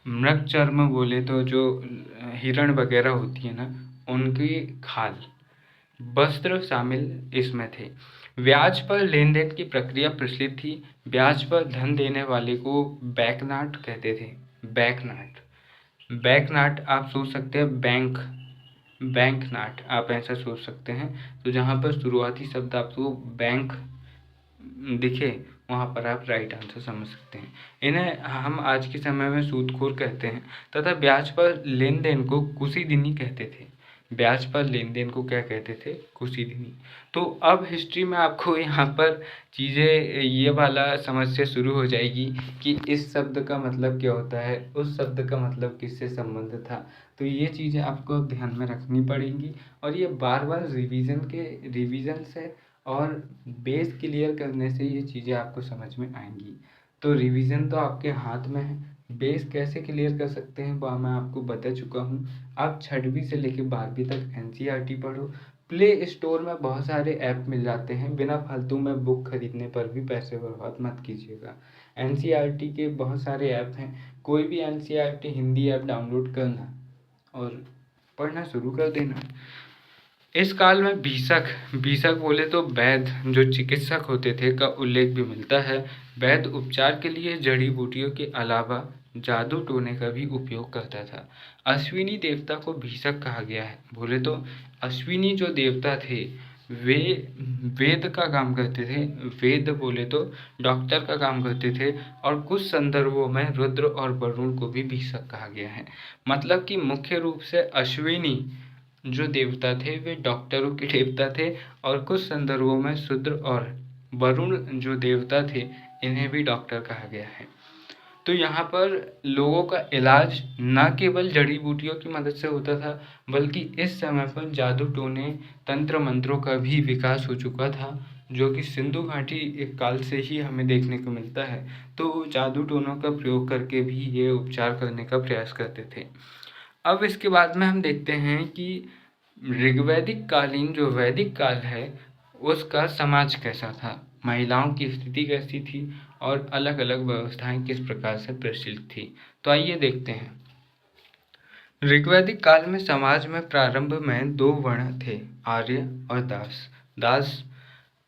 मृगचर्म बोले तो जो हिरण वगैरह होती है ना, उनकी खाल, वस्त्र शामिल इसमें थे। ब्याज पर लेन देन की प्रक्रिया प्रचलित थी। ब्याज पर धन देने वाले को बैकनाट कहते थे। बैकनाट आप सोच सकते हैं बैंक नाट, आप ऐसा सोच सकते हैं। तो जहाँ पर शुरुआती शब्द आपको बैंक दिखे वहाँ पर आप राइट आंसर समझ सकते हैं। इन्हें हम आज के समय में सूदखोर कहते हैं, तथा ब्याज पर लेन देन को कुसीदिनी कहते थे। ब्याज पर लेन देन को क्या कहते थे? कुसीदिनी। तो अब हिस्ट्री में आपको यहाँ पर चीज़ें ये वाला समस्या शुरू हो जाएगी कि इस शब्द का मतलब क्या होता है, उस शब्द का मतलब किससे संबंध था। तो ये चीज़ें आपको ध्यान में रखनी पड़ेंगी, और ये बार बार रिवीजन से और बेस क्लियर करने से ये चीज़ें आपको समझ में आएंगी। तो रिवीजन तो आपके हाथ में है, बेस कैसे क्लियर कर सकते हैं वह मैं आपको बता चुका हूँ। आप 6वीं से लेकर 12वीं तक एनसीईआरटी पढ़ो। प्ले स्टोर में बहुत सारे ऐप मिल जाते हैं, बिना फालतू में बुक खरीदने पर भी पैसे बर्बाद मत कीजिएगा। एनसीईआरटी के बहुत सारे ऐप हैं, कोई भी एनसीईआरटी हिंदी ऐप डाउनलोड करना और पढ़ना शुरू कर देना। इस काल में बीसक बोले तो वैद्य जो चिकित्सक होते थे का उल्लेख भी मिलता है। वैद्य उपचार के लिए जड़ी बूटियों के अलावा जादू टोने का भी उपयोग करता था। अश्विनी देवता को भीषक कहा गया है। बोले तो अश्विनी जो देवता थे वे वेद का काम करते थे। वेद बोले तो डॉक्टर का काम करते थे, और कुछ संदर्भों में रुद्र और वरुण को भी भीषक कहा गया है। मतलब कि मुख्य रूप से अश्विनी जो देवता थे वे डॉक्टरों के देवता थे, और कुछ संदर्भों में शूद्र और वरुण जो देवता थे इन्हें भी डॉक्टर कहा गया है। तो यहाँ पर लोगों का इलाज न केवल जड़ी बूटियों की मदद से होता था, बल्कि इस समय पर जादू टोने तंत्र मंत्रों का भी विकास हो चुका था, जो कि सिंधु घाटी एक काल से ही हमें देखने को मिलता है। तो जादू टोनों का प्रयोग करके भी ये उपचार करने का प्रयास करते थे। अब इसके बाद में हम देखते हैं कि ऋग्वैदिक कालीन जो वैदिक काल है उसका समाज कैसा था, महिलाओं की स्थिति कैसी थी, और अलग अलग व्यवस्थाएं किस प्रकार से प्रचलित थी। तो आइए देखते हैं। ऋग्वैदिक काल में समाज में प्रारंभ में 2 वर्ण थे, आर्य और दास। दास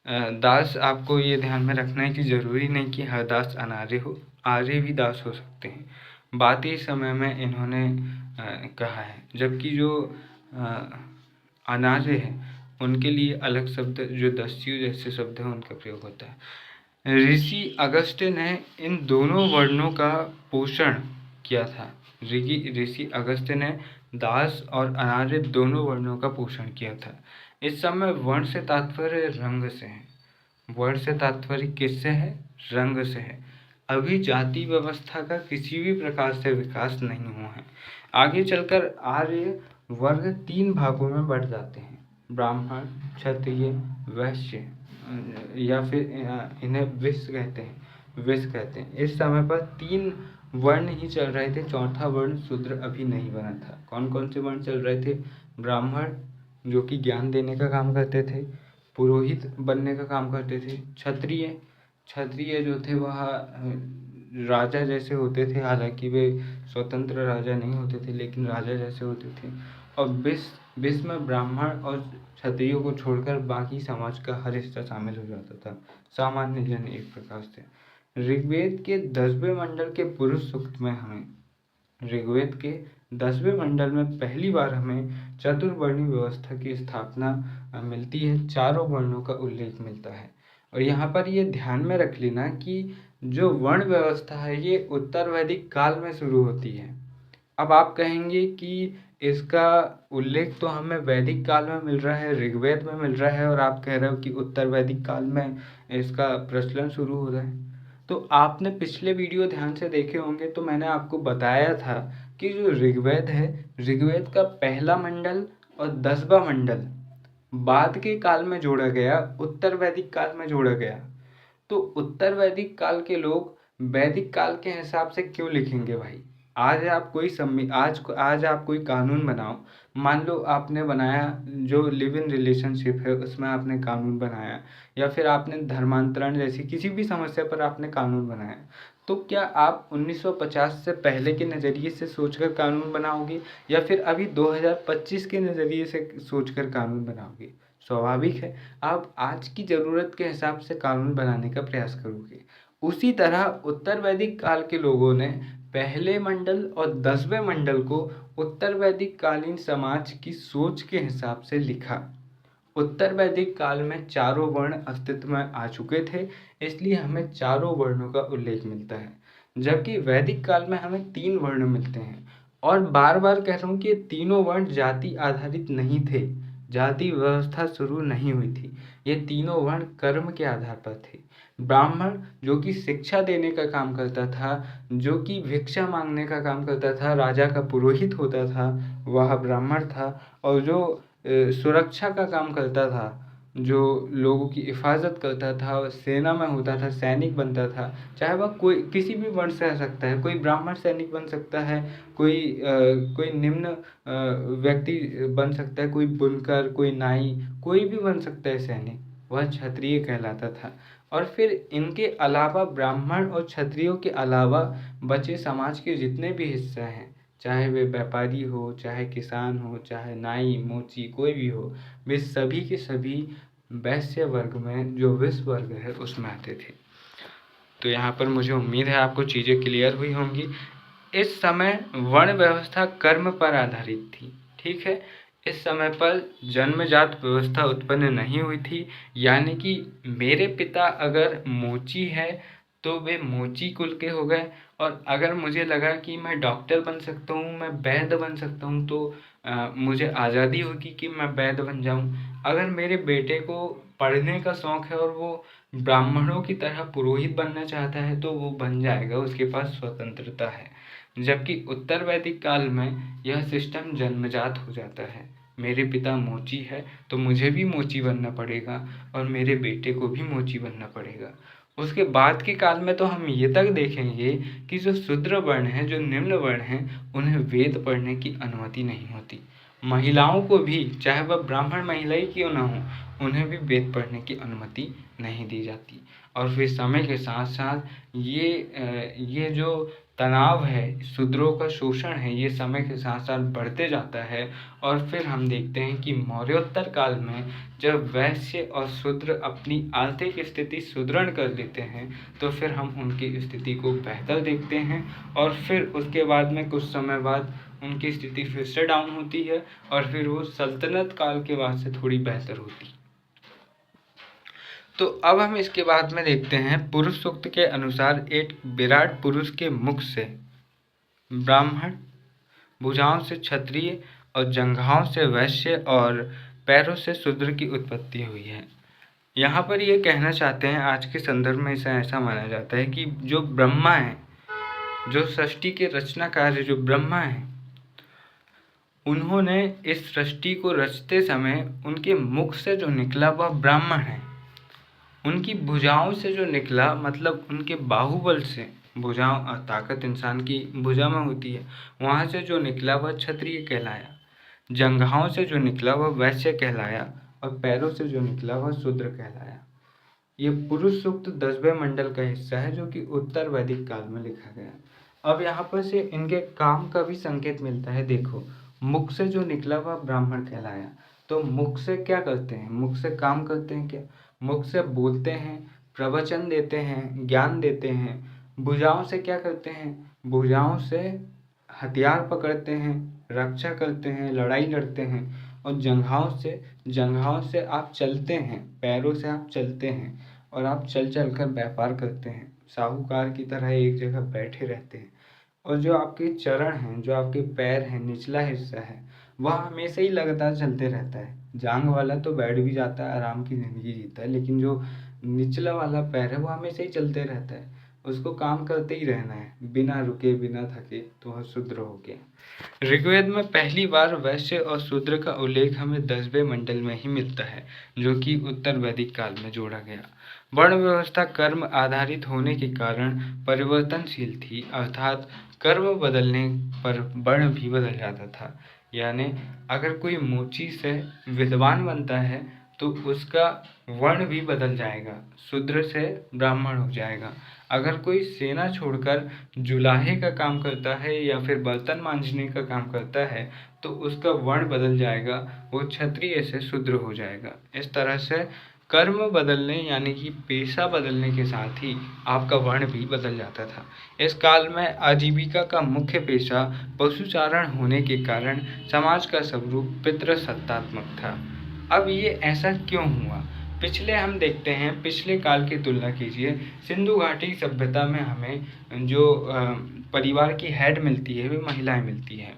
दास आपको ये ध्यान में रखना है कि जरूरी नहीं कि हर दास अनार्य हो, आर्य भी दास हो सकते हैं। बात इस समय में इन्होंने कहा है, जबकि जो अनार्य है उनके लिए अलग शब्द जो दस्यु जैसे शब्द हैं उनका प्रयोग होता है। ऋषि अगस्त्य ने इन दोनों वर्णों का पोषण किया था। ऋषि अगस्त्य ने दास और अनार्य दोनों वर्णों का पोषण किया था। इस समय वर्ण से तात्पर्य रंग से है। वर्ण से तात्पर्य किससे है? रंग से है। अभी जाति व्यवस्था का किसी भी प्रकार से विकास नहीं हुआ है। आगे चलकर आर्य वर्ग 3 भागों में बढ़ जाते हैं, ब्राह्मण, क्षत्रिय, वैश्य, या फिर इन्हें विश्व कहते हैं। इस समय पर 3 वर्ण ही चल रहे थे, चौथा वर्ण शूद्र अभी नहीं बना था। कौन कौन से वर्ण चल रहे थे? ब्राह्मण जो कि ज्ञान देने का काम करते थे, पुरोहित बनने का काम करते थे, क्षत्रिय जो थे वह राजा जैसे होते थे, हालांकि वे स्वतंत्र राजा नहीं होते थे लेकिन राजा जैसे होते थे, और विश्व में ब्राह्मण और क्षत्रियों को छोड़कर बाकी समाज का हर हिस्सा शामिल हो जाता था, सामान्य जन एक प्रकार से। ऋग्वेद के 10वें मंडल के पुरुष सूक्त में हमें ऋग्वेद के 10वें मंडल में पहली बार हमें चतुर्वर्णी व्यवस्था की स्थापना मिलती है, चारों वर्णों का उल्लेख मिलता है। और यहाँ पर ये ध्यान में रख लेना कि जो वर्ण व्यवस्था है ये उत्तर वैदिक काल में शुरू होती है। अब आप कहेंगे कि इसका उल्लेख तो हमें वैदिक काल में मिल रहा है, ऋग्वेद में मिल रहा है, और आप कह रहे हो कि उत्तर वैदिक काल में इसका प्रचलन शुरू हो रहा है। तो आपने पिछले वीडियो ध्यान से देखे होंगे, तो मैंने आपको बताया था कि जो ऋग्वेद है, ऋग्वेद का पहला मंडल और 10वां मंडल बाद के काल में जोड़ा गया, उत्तर वैदिक काल में जोड़ा गया। तो उत्तर वैदिक काल के लोग वैदिक काल के हिसाब से क्यों लिखेंगे भाई? आज आप कोई कानून बनाओ, मान लो आपने बनाया जो लिव इन रिलेशनशिप है उसमें आपने कानून बनाया, या फिर आपने धर्मांतरण जैसी किसी भी समस्या पर आपने कानून बनाया, तो क्या आप 1950 से पहले के नज़रिए से सोचकर कानून बनाओगे, या फिर अभी 2025 के नज़रिए से सोचकर कानून बनाओगे? स्वाभाविक है आप आज की ज़रूरत के हिसाब से कानून बनाने का प्रयास करोगे। उसी तरह उत्तर वैदिक काल के लोगों ने पहले मंडल और 10वें मंडल को उत्तर वैदिक कालीन समाज की सोच के हिसाब से लिखा। उत्तर वैदिक काल में चारों वर्ण अस्तित्व में आ चुके थे, इसलिए हमें चारों वर्णों का उल्लेख मिलता है, जबकि वैदिक काल में हमें 3 वर्ण मिलते हैं। और बार बार कह रहा हूँ कि ये तीनों वर्ण जाति आधारित नहीं थे, जाति व्यवस्था शुरू नहीं हुई थी, ये तीनों वर्ण कर्म के आधार पर थे। ब्राह्मण जो कि शिक्षा देने का काम करता था, जो कि भिक्षा मांगने का काम करता था, राजा का पुरोहित होता था, वह ब्राह्मण था। और जो सुरक्षा का काम करता था जो लोगों की हिफाजत करता था, सेना में होता था, सैनिक बनता था, चाहे वह कोई किसी भी वर्ण से आ सकता है, कोई ब्राह्मण सैनिक बन सकता है, कोई निम्न व्यक्ति बन सकता है, कोई बुनकर, कोई नाई, कोई भी बन सकता है सैनिक, वह क्षत्रिय कहलाता था। और फिर इनके अलावा ब्राह्मण और क्षत्रियों के अलावा बचे समाज के जितने भी हिस्से हैं, चाहे वे व्यापारी हो, चाहे किसान हो, चाहे नाई, मोची, कोई भी हो, वे सभी के सभी वैश्य वर्ग में, जो विश्व वर्ग है, उसमें आते थे। तो यहाँ पर मुझे उम्मीद है आपको चीज़ें क्लियर हुई होंगी। इस समय वर्ण व्यवस्था कर्म पर आधारित थी, ठीक है। इस समय पर जन्मजात व्यवस्था उत्पन्न नहीं हुई थी, यानी कि मेरे पिता अगर मोची है तो वे मोची कुल के हो गए, और अगर मुझे लगा कि मैं डॉक्टर बन सकता हूँ, मैं वैद्य बन सकता हूँ, तो मुझे आज़ादी होगी कि मैं वैद्य बन जाऊँ। अगर मेरे बेटे को पढ़ने का शौक़ है और वो ब्राह्मणों की तरह पुरोहित बनना चाहता है तो वो बन जाएगा, उसके पास स्वतंत्रता है। जबकि उत्तर वैदिक काल में यह सिस्टम जन्मजात हो जाता है। मेरे पिता मोची है तो मुझे भी मोची बनना पड़ेगा और मेरे बेटे को भी मोची बनना पड़ेगा। उसके बाद के काल में तो हम ये तक देखेंगे कि जो शूद्र वर्ण हैं, जो निम्न वर्ण हैं, उन्हें वेद पढ़ने की अनुमति नहीं होती। महिलाओं को भी, चाहे वह ब्राह्मण महिला ही क्यों ना हो, उन्हें भी वेद पढ़ने की अनुमति नहीं दी जाती। और फिर समय के साथ साथ ये जो तनाव है, शूद्रों का शोषण है, ये समय के साथ साथ बढ़ते जाता है। और फिर हम देखते हैं कि मौर्योत्तर काल में जब वैश्य और शूद्र अपनी आर्थिक स्थिति सुदृढ़ कर लेते हैं तो फिर हम उनकी स्थिति को बेहतर देखते हैं, और फिर उसके बाद में कुछ समय बाद उनकी स्थिति फिर से डाउन होती है, और फिर वो सल्तनत काल के बाद से थोड़ी बेहतर होती है। तो अब हम इसके बाद में देखते हैं, पुरुष सूक्त के अनुसार एक विराट पुरुष के मुख से ब्राह्मण, भुजाओं से क्षत्रिय और जंघाओं से वैश्य और पैरों से शूद्र की उत्पत्ति हुई है। यहाँ पर ये कहना चाहते हैं, आज के संदर्भ में इसे ऐसा माना जाता है कि जो ब्रह्मा है, जो सृष्टि के रचनाकार जो ब्रह्मा है, उन्होंने इस सृष्टि को रचते समय उनके मुख से जो निकला वह ब्राह्मण है। उनकी भुजाओं से जो निकला, मतलब उनके बाहुबल से, भुजाओं ताकत इंसान की भुजा में होती है, वहाँ से जो निकला वह क्षत्रिय कहलाया। जंघाओं से जो निकला वह वैश्य कहलाया, और पैरों से जो निकला वह शूद्र कहलाया। ये पुरुष सूक्त 10वें मंडल का हिस्सा है जो कि उत्तर वैदिक काल में लिखा गया। अब यहाँ पर से इनके काम का भी संकेत मिलता है। देखो, मुख से जो निकला वह ब्राह्मण कहलाया। तो मुख से क्या करते हैं? मुख से काम करते हैं क्या? मुख से बोलते हैं, प्रवचन देते हैं, ज्ञान देते हैं। भुजाओं से क्या करते हैं? भुजाओं से हथियार पकड़ते हैं, रक्षा करते हैं, लड़ाई लड़ते हैं। और जंघाओं से आप चलते हैं, पैरों से आप चलते हैं, और आप चल चल कर व्यापार करते हैं, साहूकार की तरह एक जगह बैठे रहते हैं। और जो आपके चरण हैं, जो आपके पैर हैं, निचला हिस्सा है, वह हमेशा ही लगातार चलते रहता है। जांघ वाला तो बैठ भी जाता है, आराम की ज़िंदगी जीता है, लेकिन जो निचला वाला पैर है वो हमेशा ही चलते रहता है। उसको काम करते ही रहना है, बिना रुके, बिना थके, तो वह शूद्र हो गया। ऋग्वेद में पहली बार वैश्य और शूद्र का उल्लेख हमें 10वें मंडल में ही मिलता है, जो कि उत्तर वैदिक काल में जोड़ा गया। वर्ण व्यवस्था कर्म आधारित होने के कारण परिवर्तनशील थी, अर्थात कर्म बदलने पर वर्ण भी बदल जाता था। यानी अगर कोई मोची से विद्वान बनता है तो उसका वर्ण भी बदल जाएगा, शूद्र से ब्राह्मण हो जाएगा। अगर कोई सेना छोड़कर जुलाहे का काम करता है या फिर बर्तन मांजने का काम करता है तो उसका वर्ण बदल जाएगा, वो क्षत्रिय से शूद्र हो जाएगा। इस तरह से कर्म बदलने यानी कि पेशा बदलने के साथ ही आपका वर्ण भी बदल जाता था। इस काल में आजीविका का मुख्य पेशा पशुचारण होने के कारण समाज का स्वरूप पितृसत्तात्मक था। अब ये ऐसा क्यों हुआ? पिछले हम देखते हैं, पिछले काल की तुलना कीजिए, सिंधु घाटी सभ्यता में हमें जो परिवार की हेड मिलती है वे महिलाएं मिलती हैं,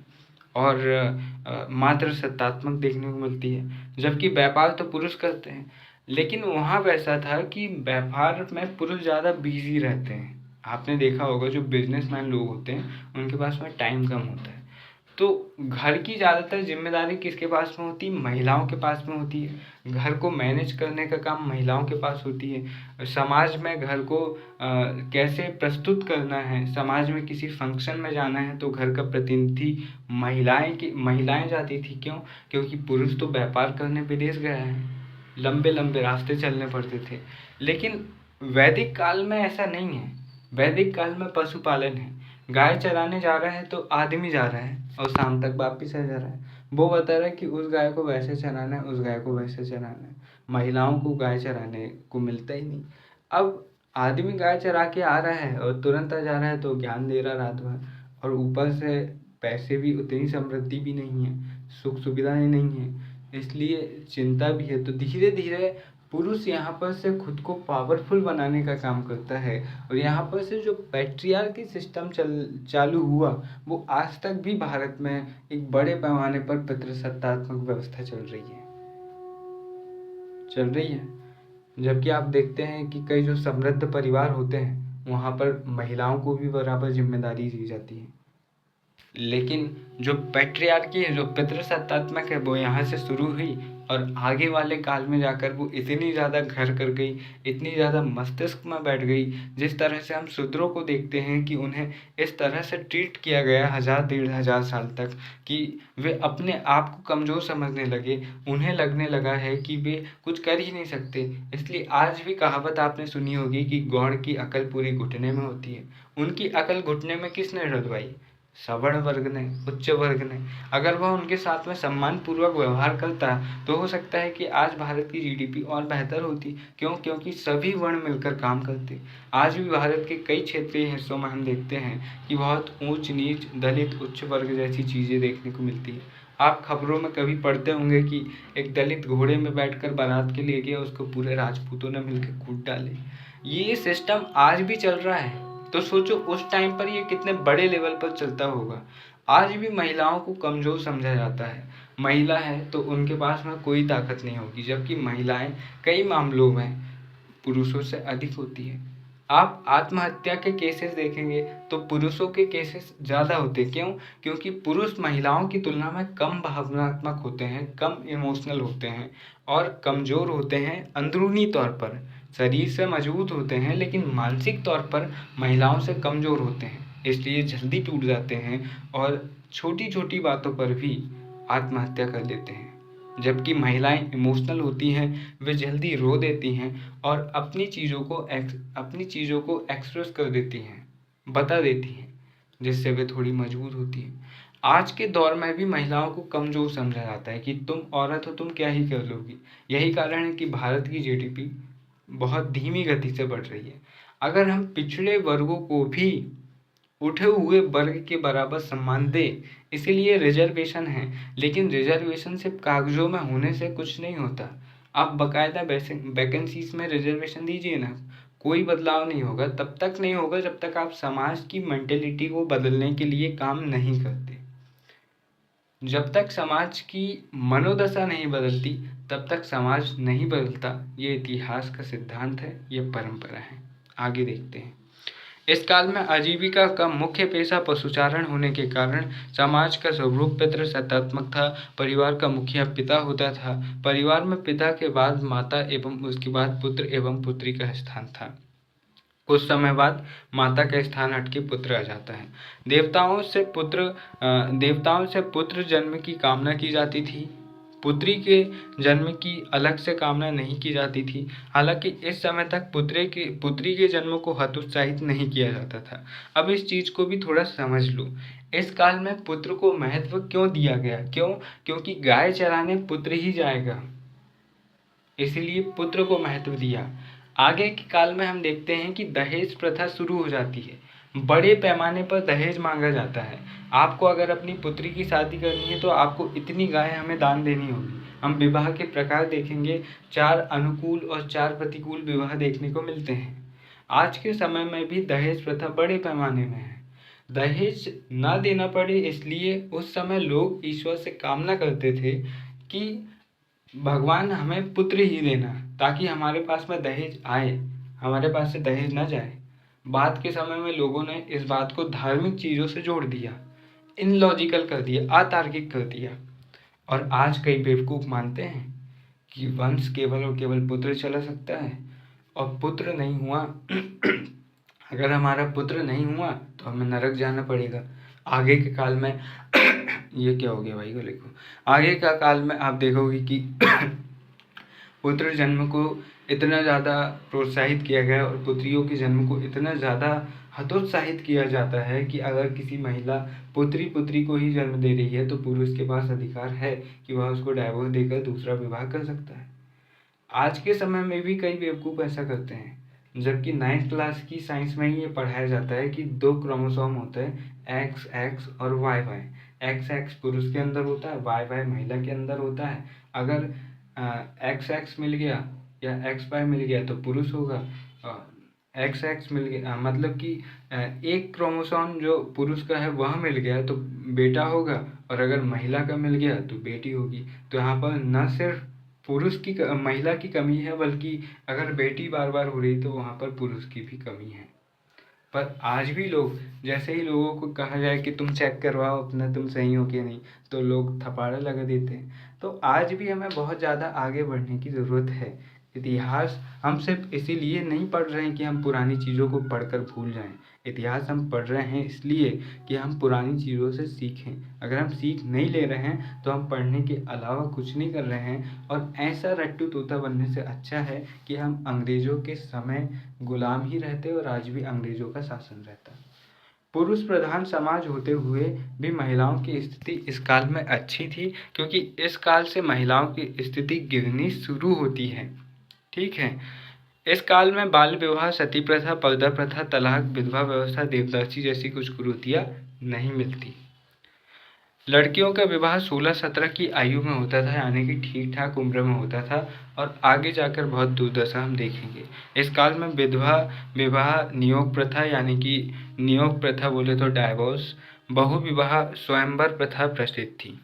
और मात्र सत्तात्मक देखने को मिलती है, जबकि व्यापार तो पुरुष करते हैं। लेकिन वहाँ वैसा था कि व्यापार में पुरुष ज़्यादा बिजी रहते हैं। आपने देखा होगा जो बिजनेसमैन लोग होते हैं उनके पास में टाइम कम होता है। तो घर की ज़्यादातर जिम्मेदारी किसके पास में होती है? महिलाओं के पास में होती है। घर को मैनेज करने का काम महिलाओं के पास होती है। समाज में घर को कैसे प्रस्तुत करना है, समाज में किसी फंक्शन में जाना है तो घर का प्रतिनिधि महिलाएं जाती थी। क्यों? क्योंकि पुरुष तो व्यापार करने विदेश गया है, लंबे लंबे रास्ते चलने पड़ते थे। लेकिन वैदिक काल में ऐसा नहीं है। वैदिक काल में पशुपालन है। गाय चराने जा रहा है तो आदमी जा रहा है और शाम तक वापिस आ जा रहा है। वो बता रहा है कि उस गाय को वैसे चराना है, उस गाय को वैसे चराना है। महिलाओं को गाय चराने को मिलता ही नहीं। अब आदमी गाय चरा के आ रहा है और तुरंत आ जा रहा है तो ज्ञान दे रहा रात भर, और ऊपर से पैसे भी, उतनी समृद्धि भी नहीं है, सुख सुविधाएं नहीं है, इसलिए चिंता भी है। तो धीरे धीरे पुरुष यहाँ पर से खुद को पावरफुल बनाने का काम करता है, और यहाँ पर से जो पैट्रियार्की सिस्टम चालू हुआ वो आज तक भी भारत में एक बड़े पैमाने पर पितृसत्तात्मक व्यवस्था चल रही है। जबकि आप देखते हैं कि कई जो समृद्ध परिवार होते हैं वहाँ पर महिलाओं को भी बराबर जिम्मेदारी दी जाती है। लेकिन जो पैट्रियार्की है, जो पितृसत्तात्मक है, वो यहाँ से शुरू हुई और आगे वाले काल में जाकर वो इतनी ज़्यादा घर कर गई, इतनी ज़्यादा मस्तिष्क में बैठ गई। जिस तरह से हम शूद्रों को देखते हैं कि उन्हें इस तरह से ट्रीट किया गया 1000-1500 साल तक कि वे अपने आप को कमज़ोर समझने लगे। उन्हें लगने लगा है कि वे कुछ कर ही नहीं सकते। इसलिए आज भी कहावत आपने सुनी होगी कि गौड़ की अकल पूरी घुटने में होती है। उनकी अकल घुटने में किसने डलवाई? सवर्ण वर्ग ने, उच्च वर्ग ने। अगर वह उनके साथ में सम्मान पूर्वक व्यवहार करता तो हो सकता है कि आज भारत की जीडीपी और बेहतर होती। क्यों? क्योंकि सभी वर्ण मिलकर काम करते। आज भी भारत के कई क्षेत्रीय हिस्सों में हम देखते हैं कि बहुत ऊंच नीच, दलित, उच्च वर्ग जैसी चीज़ें देखने को मिलती है। आप खबरों में कभी पढ़ते होंगे कि एक दलित घोड़े में बैठकर बारात के लिए गया, उसको पूरे राजपूतों ने मिलकर कूट डाले। ये सिस्टम आज भी चल रहा है। तो सोचो उस टाइम पर ये कितने बड़े लेवल पर चलता होगा। आज भी महिलाओं को कमज़ोर समझा जाता है। महिला है तो उनके पास में कोई ताकत नहीं होगी, जबकि महिलाएं कई मामलों में पुरुषों से अधिक होती है। आप आत्महत्या के केसेस देखेंगे तो पुरुषों के केसेस ज़्यादा होते हैं। क्यों? क्योंकि पुरुष महिलाओं की तुलना में कम भावनात्मक होते हैं, कम इमोशनल होते हैं और कमज़ोर होते हैं अंदरूनी तौर पर। शरीर से मजबूत होते हैं लेकिन मानसिक तौर पर महिलाओं से कमज़ोर होते हैं, इसलिए जल्दी टूट जाते हैं और छोटी छोटी बातों पर भी आत्महत्या कर लेते हैं। जबकि महिलाएं इमोशनल होती हैं, वे जल्दी रो देती हैं और अपनी चीज़ों को एक्सप्रेस कर देती हैं, बता देती हैं, जिससे वे थोड़ी मजबूत होती हैं। आज के दौर में भी महिलाओं को कमज़ोर समझा जाता है कि तुम औरत हो, तुम क्या ही कर लोगी। यही कारण है कि भारत की जीडीपी बहुत धीमी गति से बढ़ रही है। अगर हम पिछड़े वर्गों को भी उठे हुए वर्ग के बराबर सम्मान दे, इसीलिए रिजर्वेशन है। लेकिन रिजर्वेशन सिर्फ कागजों में होने से कुछ नहीं होता। आप बकायदा वैकेंसीज में रिजर्वेशन दीजिए ना, कोई बदलाव नहीं होगा। तब तक नहीं होगा जब तक आप समाज की मेंटेलिटी को बदलने के लिए काम नहीं करते। जब तक समाज की मनोदशा नहीं बदलती तब तक समाज नहीं बदलता। ये इतिहास का सिद्धांत है, ये परंपरा है। आगे देखते हैं। इस काल में आजीविका का मुख्य पेशा पशुचारण होने के कारण समाज का स्वरूप पितृसत्तात्मक था। परिवार का मुखिया पिता होता था। परिवार में पिता के बाद माता एवं उसके बाद पुत्र एवं पुत्री का स्थान था। कुछ समय बाद माता का स्थान हटके पुत्र आ जाता है। देवताओं से पुत्र जन्म की कामना की जाती थी। पुत्री के जन्म की अलग से कामना नहीं की जाती थी। हालांकि इस समय तक पुत्री के जन्म को हतोत्साहित नहीं किया जाता था। अब इस चीज़ को भी थोड़ा समझ लो। इस काल में पुत्र को महत्व क्यों दिया गया? क्यों? क्योंकि गाय चराने पुत्र ही जाएगा, इसलिए पुत्र को महत्व दिया। आगे के काल में हम देखते हैं कि दहेज प्रथा शुरू हो जाती है। बड़े पैमाने पर दहेज मांगा जाता है। आपको अगर अपनी पुत्री की शादी करनी है तो आपको इतनी गाय हमें दान देनी होगी। हम विवाह के प्रकार देखेंगे, 4 अनुकूल और 4 प्रतिकूल विवाह देखने को मिलते हैं। आज के समय में भी दहेज प्रथा बड़े पैमाने में है। दहेज ना देना पड़े इसलिए उस समय लोग ईश्वर से कामना करते थे कि भगवान हमें पुत्र ही देना, ताकि हमारे पास में दहेज आए, हमारे पास से दहेज ना जाए। बाद के समय में लोगों ने इस बात को धार्मिक चीज़ों से जोड़ दिया इनलॉजिकल कर दिया, अतार्किक कर दिया। और आज कई बेवकूफ़ मानते हैं कि वंश केवल और केवल पुत्र चला सकता है, और पुत्र नहीं हुआ अगर हमारा पुत्र नहीं हुआ तो हमें नरक जाना पड़ेगा। आगे के काल में ये क्या हो गया भाई को लिखो, आगे का काल में आप देखोगे कि पुत्र जन्म को इतना ज़्यादा प्रोत्साहित किया गया और पुत्रियों के जन्म को इतना ज़्यादा हतोत्साहित किया जाता है कि अगर किसी महिला पुत्री को ही जन्म दे रही है तो पुरुष के पास अधिकार है कि वह उसको डाइवोर्स देकर दूसरा विवाह कर सकता है। आज के समय में भी कई बेवकूफ़ ऐसा करते हैं, जबकि 9th क्लास की साइंस में ही ये पढ़ाया जाता है कि 2 क्रोमोसोम होते हैं, एक्स एक्स और वाई वाई। एक्स एक्स पुरुष के अंदर होता है, वाई वाई महिला के अंदर होता है। अगर एक्स एक्स मिल गया या एक्स वाई मिल गया तो पुरुष होगा, एक्स एक्स मिल गया मतलब कि एक क्रोमोसोम जो पुरुष का है वह मिल गया तो बेटा होगा, और अगर महिला का मिल गया तो बेटी होगी। तो यहाँ पर न सिर्फ महिला की कमी है, बल्कि अगर बेटी बार बार हो रही तो वहाँ पर पुरुष की भी कमी है। पर आज भी लोग, जैसे ही लोगों को कहा जाए कि तुम चेक करवाओ अपना तुम सही हो कि नहीं, तो लोग थप्पड़ लगा देते हैं। तो आज भी हमें बहुत ज़्यादा आगे बढ़ने की ज़रूरत है। इतिहास हम सिर्फ इसीलिए नहीं पढ़ रहे हैं कि हम पुरानी चीज़ों को पढ़कर भूल जाएं। इतिहास हम पढ़ रहे हैं इसलिए कि हम पुरानी चीज़ों से सीखें। अगर हम सीख नहीं ले रहे हैं तो हम पढ़ने के अलावा कुछ नहीं कर रहे हैं, और ऐसा रट्टू तोता बनने से अच्छा है कि हम अंग्रेज़ों के समय गुलाम ही रहते और आज भी अंग्रेज़ों का शासन रहता। पुरुष प्रधान समाज होते हुए भी महिलाओं की स्थिति इस काल में अच्छी थी, क्योंकि इस काल से महिलाओं की स्थिति गिरनी शुरू होती है। ठीक है, इस काल में बाल विवाह, सती प्रथा, पर्दा प्रथा, तलाक, विधवा व्यवस्था, देवदासी जैसी कुछ कुरीतियाँ नहीं मिलती। लड़कियों का विवाह 16-17 की आयु में होता था, यानी कि ठीक ठाक उम्र में होता था, और आगे जाकर बहुत दुर्दशा हम देखेंगे। इस काल में विधवा विवाह, नियोग प्रथा यानी कि नियोग प्रथा बोले तो डाइवोर्स, बहु विवाह, स्वयंवर प्रथा प्रचलित थी।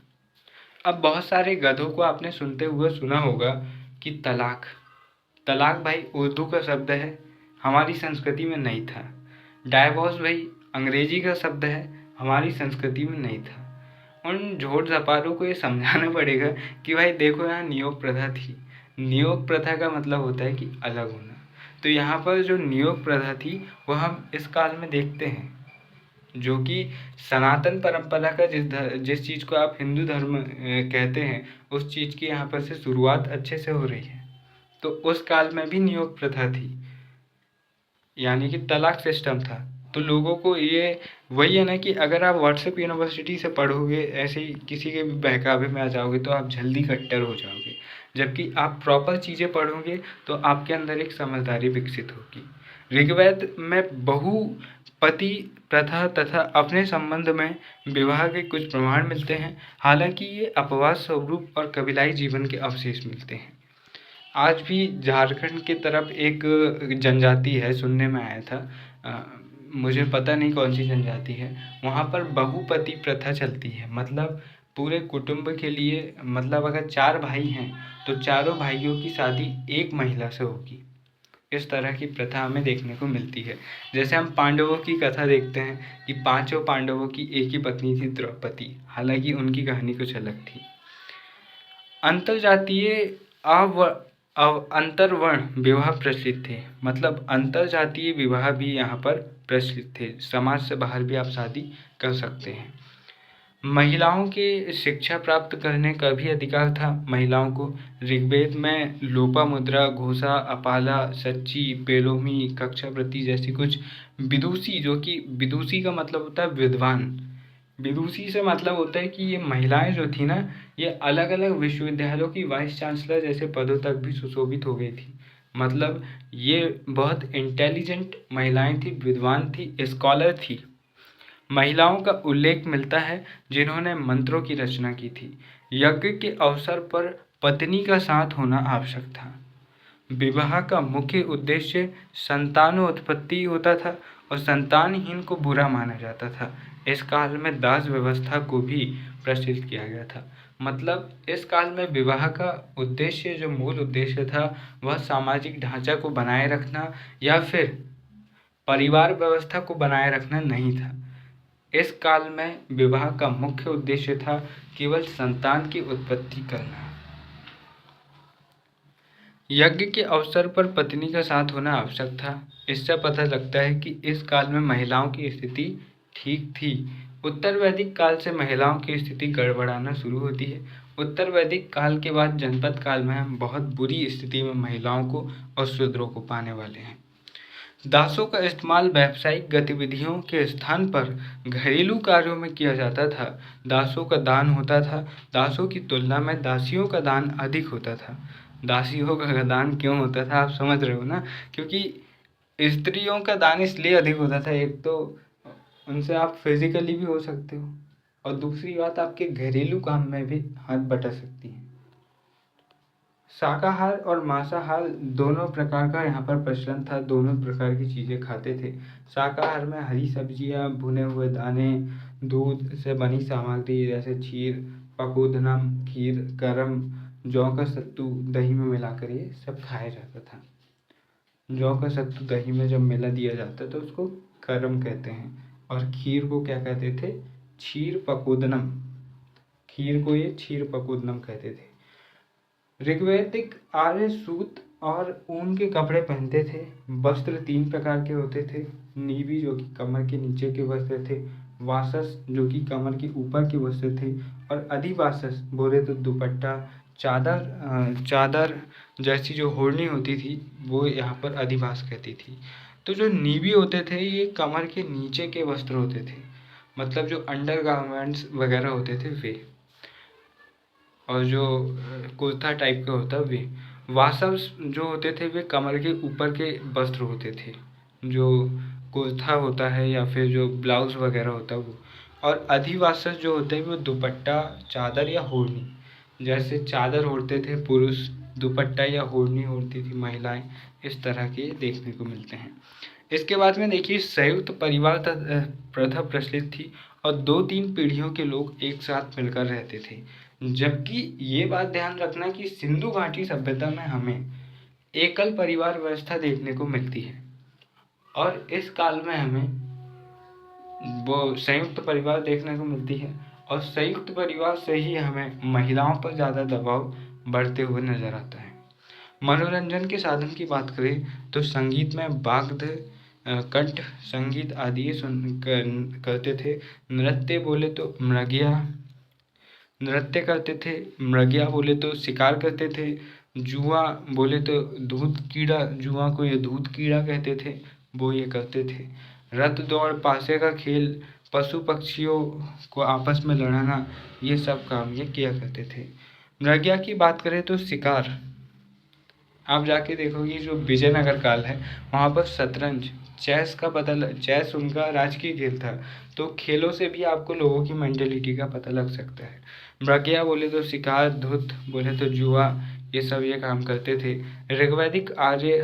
अब बहुत सारे गधों को आपने सुनते हुए सुना होगा कि तलाक भाई उर्दू का शब्द है, हमारी संस्कृति में नहीं था। डाइवोर्स भाई अंग्रेजी का शब्द है, हमारी संस्कृति में नहीं था। उन झोट झपारों को ये समझाना पड़ेगा कि भाई देखो यहाँ नियोग प्रथा थी। नियोग प्रथा का मतलब होता है कि अलग होना। तो यहाँ पर जो नियोग प्रथा थी वह हम इस काल में देखते हैं, जो कि सनातन परंपरा का जिस चीज़ को आप हिंदू धर्म कहते हैं उस चीज़ की यहाँ पर से शुरुआत अच्छे से हो रही है। तो उस काल में भी नियोग प्रथा थी, यानी कि तलाक सिस्टम था। तो लोगों को ये वही है ना कि अगर आप व्हाट्सएप यूनिवर्सिटी से पढ़ोगे, ऐसे ही किसी के भी बहकावे में आ जाओगे तो आप जल्दी कट्टर हो जाओगे, जबकि आप प्रॉपर चीज़ें पढ़ोगे तो आपके अंदर एक समझदारी विकसित होगी। ऋग्वेद में बहुपति प्रथा तथा अपने संबंध में विवाह के कुछ प्रमाण मिलते हैं, हालांकि ये अपवाद स्वरूप और कबीलाई जीवन के अवशेष मिलते हैं। आज भी झारखंड की तरफ एक जनजाति है, सुनने में आया था, मुझे पता नहीं कौन सी जनजाति है, वहाँ पर बहुपति प्रथा चलती है। मतलब पूरे कुटुंब के लिए, मतलब अगर 4 भाई हैं तो चारों भाइयों की शादी एक महिला से होगी। इस तरह की प्रथा हमें देखने को मिलती है। जैसे हम पांडवों की कथा देखते हैं कि 5 पांडवों की एक ही पत्नी थी, द्रौपदी, हालांकि उनकी कहानी कुछ अलग थी। अंतरजातीय अंतरवर्ण विवाह प्रचलित थे, मतलब अंतरजातीय विवाह भी यहाँ पर प्रचलित थे। समाज से बाहर भी आप शादी कर सकते हैं। महिलाओं के शिक्षा प्राप्त करने का भी अधिकार था महिलाओं को। ऋग्वेद में लोपामुद्रा, घोषा, अपाला, सच्ची, पेलोमी, कक्षावृत्ति जैसी कुछ विदुषी, जो कि विदुषी का मतलब होता है विद्वान, विदुषी से मतलब होता है कि ये महिलाएं जो थी ना, ये अलग अलग विश्वविद्यालयों की वाइस चांसलर जैसे पदों तक भी सुशोभित हो गई थी। मतलब ये बहुत इंटेलिजेंट महिलाएं थी, विद्वान थी, स्कॉलर थी। महिलाओं का उल्लेख मिलता है जिन्होंने मंत्रों की रचना की थी। यज्ञ के अवसर पर पत्नी का साथ होना आवश्यक था। विवाह का मुख्य उद्देश्य संतानोत्पत्ति होता था और संतानहीन को बुरा माना जाता था। इस काल में दास व्यवस्था को भी प्रचलित किया गया था। मतलब इस काल में विवाह का उद्देश्य, जो मूल उद्देश्य था, वह सामाजिक ढांचा को बनाए रखना या फिर परिवार व्यवस्था को बनाए रखना नहीं था। इस काल में विवाह का मुख्य उद्देश्य था केवल संतान की उत्पत्ति करना। यज्ञ के अवसर पर पत्नी का साथ होना आवश्यक था। इससे पता लगता है कि इस काल में महिलाओं की स्थिति ठीक थी। उत्तर वैदिक काल से महिलाओं की स्थिति गड़बड़ाना शुरू होती है। उत्तर वैदिक काल के बाद जनपद काल में हम बहुत बुरी स्थिति में महिलाओं को और शूद्रों को पाने वाले हैं। दासों का इस्तेमाल व्यावसायिक गतिविधियों के स्थान पर घरेलू कार्यों में किया जाता था। दासों का दान होता था। दासों की तुलना में दासियों का दान अधिक होता था। दासियों का दान क्यों होता था, आप समझ रहे हो ना? क्योंकि स्त्रियों का दान इसलिए अधिक होता था, एक तो उनसे आप फिजिकली भी हो सकते हो और दूसरी बात आपके घरेलू काम में भी हाथ बटा सकती हैं। शाकाहार और मांसाहार दोनों प्रकार का यहाँ पर प्रचलन था। दोनों प्रकार की चीज़ें खाते थे। शाकाहार में हरी सब्जियाँ, भुने हुए दाने, दूध से बनी सामग्री जैसे क्षीर, पकोधनम, खीर, करम, जौ का सत्तू दही में मिलाकर ये सब खाया जाता था। जौ का सत्तू दही में जब मिला दिया जाता तो उसको करम कहते हैं और खीर को क्या कहते थे? क्षीर पकोदनम। खीर को ये क्षीर पकोदनम कहते थे। ऋग्वैदिक आर्य सूत और ऊन के कपड़े पहनते थे। वस्त्र 3 प्रकार के होते थे। नीवी जो कि कमर के नीचे के वस्त्र थे, वासस जो कि कमर के ऊपर के वस्त्र थे और अधिवासस बोले तो दुपट्टा, चादर जैसी जो ओढ़नी होती थी वो यहाँ पर अधिवास कहती थी। तो जो नीवी होते थे ये कमर के नीचे के वस्त्र होते थे, मतलब जो अंडर गारमेंट्स वगैरह होते थे वे, और जो कुर्ता टाइप का होता वे। वासव्स जो होते थे वे कमर के ऊपर के वस्त्र होते थे, जो कुर्ता होता है या फिर जो ब्लाउज वगैरह होता है वो। और अधिवासस जो होते हैं वो दुपट्टा, चादर या ओढ़नी, जैसे चादर ओढ़ते थे पुरुष, दुपट्टा या ओढ़नी ओढ़ती थी महिलाएं, इस तरह के देखने को मिलते हैं। इसके बाद में देखिए संयुक्त परिवार प्रथा प्रचलित थी और 2-3 पीढ़ियों के लोग एक साथ मिलकर रहते थे। जबकि ये बात ध्यान रखना कि सिंधु घाटी सभ्यता में हमें एकल परिवार व्यवस्था देखने को मिलती है और इस काल में हमें वो संयुक्त परिवार देखने को मिलती है और संयुक्त परिवार से ही हमें महिलाओं पर ज़्यादा दबाव बढ़ते हुए नजर आता है। मनोरंजन के साधन की बात करें तो संगीत में वाद्य कंठ संगीत आदि करते थे। नृत्य करते थे, मृगिया बोले तो शिकार करते थे, जुआ बोले तो दूध कीड़ा, जुआ को ये दूध कीड़ा कहते थे, वो ये करते थे। रथ दौड़, पासे का खेल, पशु पक्षियों को आपस में लड़ाना, ये सब काम ये किया करते थे। मृगिया की बात करें तो शिकार, आप जाके देखोगे जो विजयनगर काल है वहाँ पर शतरंज, चेस उनका राजकीय खेल था। तो खेलों से भी आपको लोगों की मेंटेलिटी का पता लग सकता है। मृगिया बोले तो शिकार, धुत बोले तो जुआ, ये सब ये काम करते थे। ऋग्वैदिक आर्य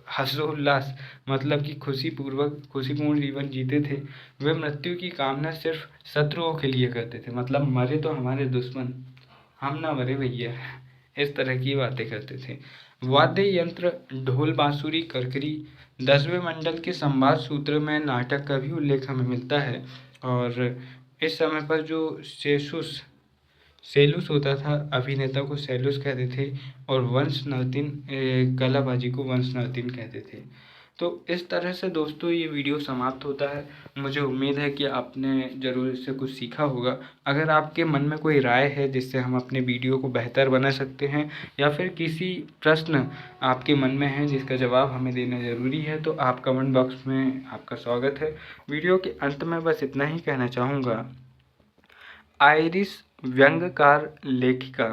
हर्षोल्लास मतलब कि खुशीपूर्ण जीवन जीते थे। वे मृत्यु की कामना सिर्फ शत्रुओं के लिए करते थे, मतलब मरे तो हमारे दुश्मन, हम ना मरे भैया, इस तरह की बातें करते थे। वाद्य यंत्र ढोल, बांसुरी, करकरी। 10वें मंडल के संवाद सूत्र में नाटक का भी उल्लेख हमें मिलता है और इस समय पर जो सेलुस होता था, अभिनेता को सेलुस कहते थे और वंश नर्तिन कलाबाजी को वंश नर्तिन कहते थे। तो इस तरह से दोस्तों ये वीडियो समाप्त होता है। मुझे उम्मीद है कि आपने ज़रूर इससे कुछ सीखा होगा। अगर आपके मन में कोई राय है जिससे हम अपने वीडियो को बेहतर बना सकते हैं या फिर किसी प्रश्न आपके मन में है जिसका जवाब हमें देना ज़रूरी है, तो आप कमेंट बॉक्स में आपका स्वागत है। वीडियो के अंत में बस इतना ही कहना चाहूँगा, आयरिश व्यंग्यकार लेखिका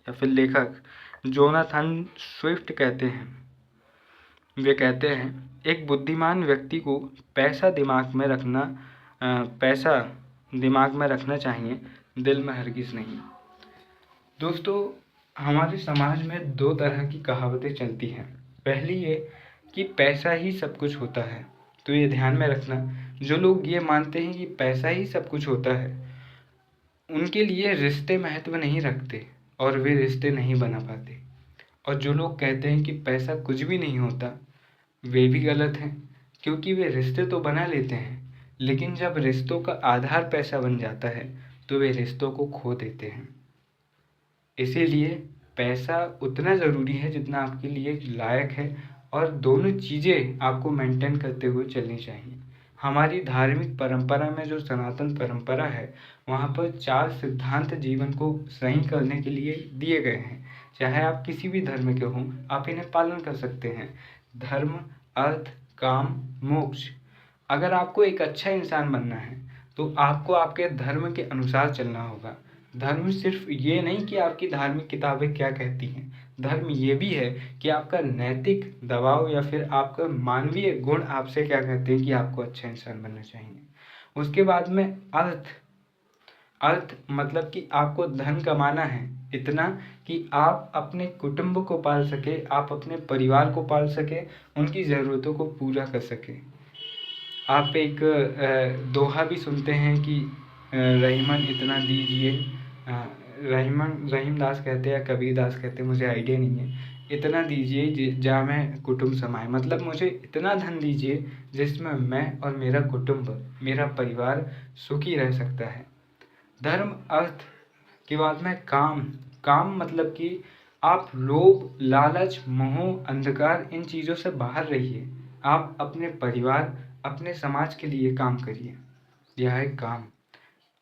या फिर लेखक जोनाथन स्विफ्ट कहते हैं, वे कहते हैं एक बुद्धिमान व्यक्ति को पैसा दिमाग में रखना चाहिए, दिल में हरगिज नहीं। दोस्तों हमारे समाज में 2 तरह की कहावतें चलती हैं। पहली ये कि पैसा ही सब कुछ होता है, तो ये ध्यान में रखना। जो लोग ये मानते हैं कि पैसा ही सब कुछ होता है उनके लिए रिश्ते महत्व नहीं रखते और वे रिश्ते नहीं बना पाते। और जो लोग कहते हैं कि पैसा कुछ भी नहीं होता वे भी गलत हैं, क्योंकि वे रिश्ते तो बना लेते हैं लेकिन जब रिश्तों का आधार पैसा बन जाता है तो वे रिश्तों को खो देते हैं। इसीलिए पैसा उतना ज़रूरी है जितना आपके लिए लायक है, और दोनों चीज़ें आपको मेंटेन करते हुए चलनी चाहिए। हमारी धार्मिक परंपरा में जो सनातन परंपरा है, वहाँ पर 4 सिद्धांत जीवन को सही करने के लिए दिए गए हैं। चाहे आप किसी भी धर्म के हों, आप इन्हें पालन कर सकते हैं। धर्म, अर्थ, काम, मोक्ष। अगर आपको एक अच्छा इंसान बनना है तो आपको आपके धर्म के अनुसार चलना होगा। धर्म सिर्फ ये नहीं कि आपकी धार्मिक किताबें क्या कहती हैं, धर्म ये भी है कि आपका नैतिक दबाव या फिर आपका मानवीय गुण आपसे क्या कहते हैं कि आपको अच्छा इंसान बनना चाहिए। उसके बाद में अर्थ। अर्थ मतलब कि आपको धन कमाना है इतना कि आप अपने कुटुंब को पाल सके, आप अपने परिवार को पाल सके, उनकी ज़रूरतों को पूरा कर सके। आप एक दोहा भी सुनते हैं कि रहीमन इतना दीजिए, रहीम दास कहते हैं या कबीर दास कहते हैं, मुझे आइडिया नहीं है। इतना दीजिए जा मैं कुटुंब समाए, मतलब मुझे इतना धन दीजिए जिसमें मैं और मेरा कुटुंब, मेरा परिवार सुखी रह सकता है। धर्म, अर्थ के बाद में काम। काम मतलब कि आप लोभ, लालच, मोह, अंधकार, इन चीज़ों से बाहर रहिए। आप अपने परिवार, अपने समाज के लिए काम करिए। यह है काम।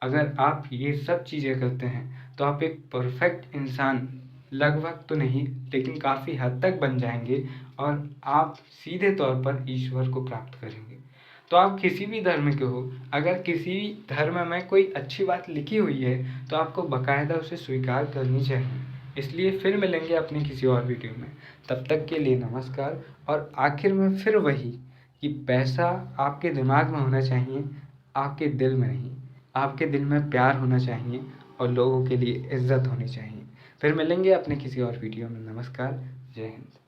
अगर आप ये सब चीज़ें करते हैं तो आप एक परफेक्ट इंसान, लगभग तो नहीं लेकिन काफ़ी हद तक बन जाएंगे, और आप सीधे तौर पर ईश्वर को प्राप्त करेंगे। तो आप किसी भी धर्म के हो, अगर किसी धर्म में कोई अच्छी बात लिखी हुई है तो आपको बाकायदा उसे स्वीकार करनी चाहिए। इसलिए फिर मिलेंगे अपने किसी और वीडियो में। तब तक के लिए नमस्कार। और आखिर में फिर वही कि पैसा आपके दिमाग में होना चाहिए, आपके दिल में नहीं। आपके दिल में प्यार होना चाहिए और लोगों के लिए इज्जत होनी चाहिए। फिर मिलेंगे अपने किसी और वीडियो में। नमस्कार। जय हिंद।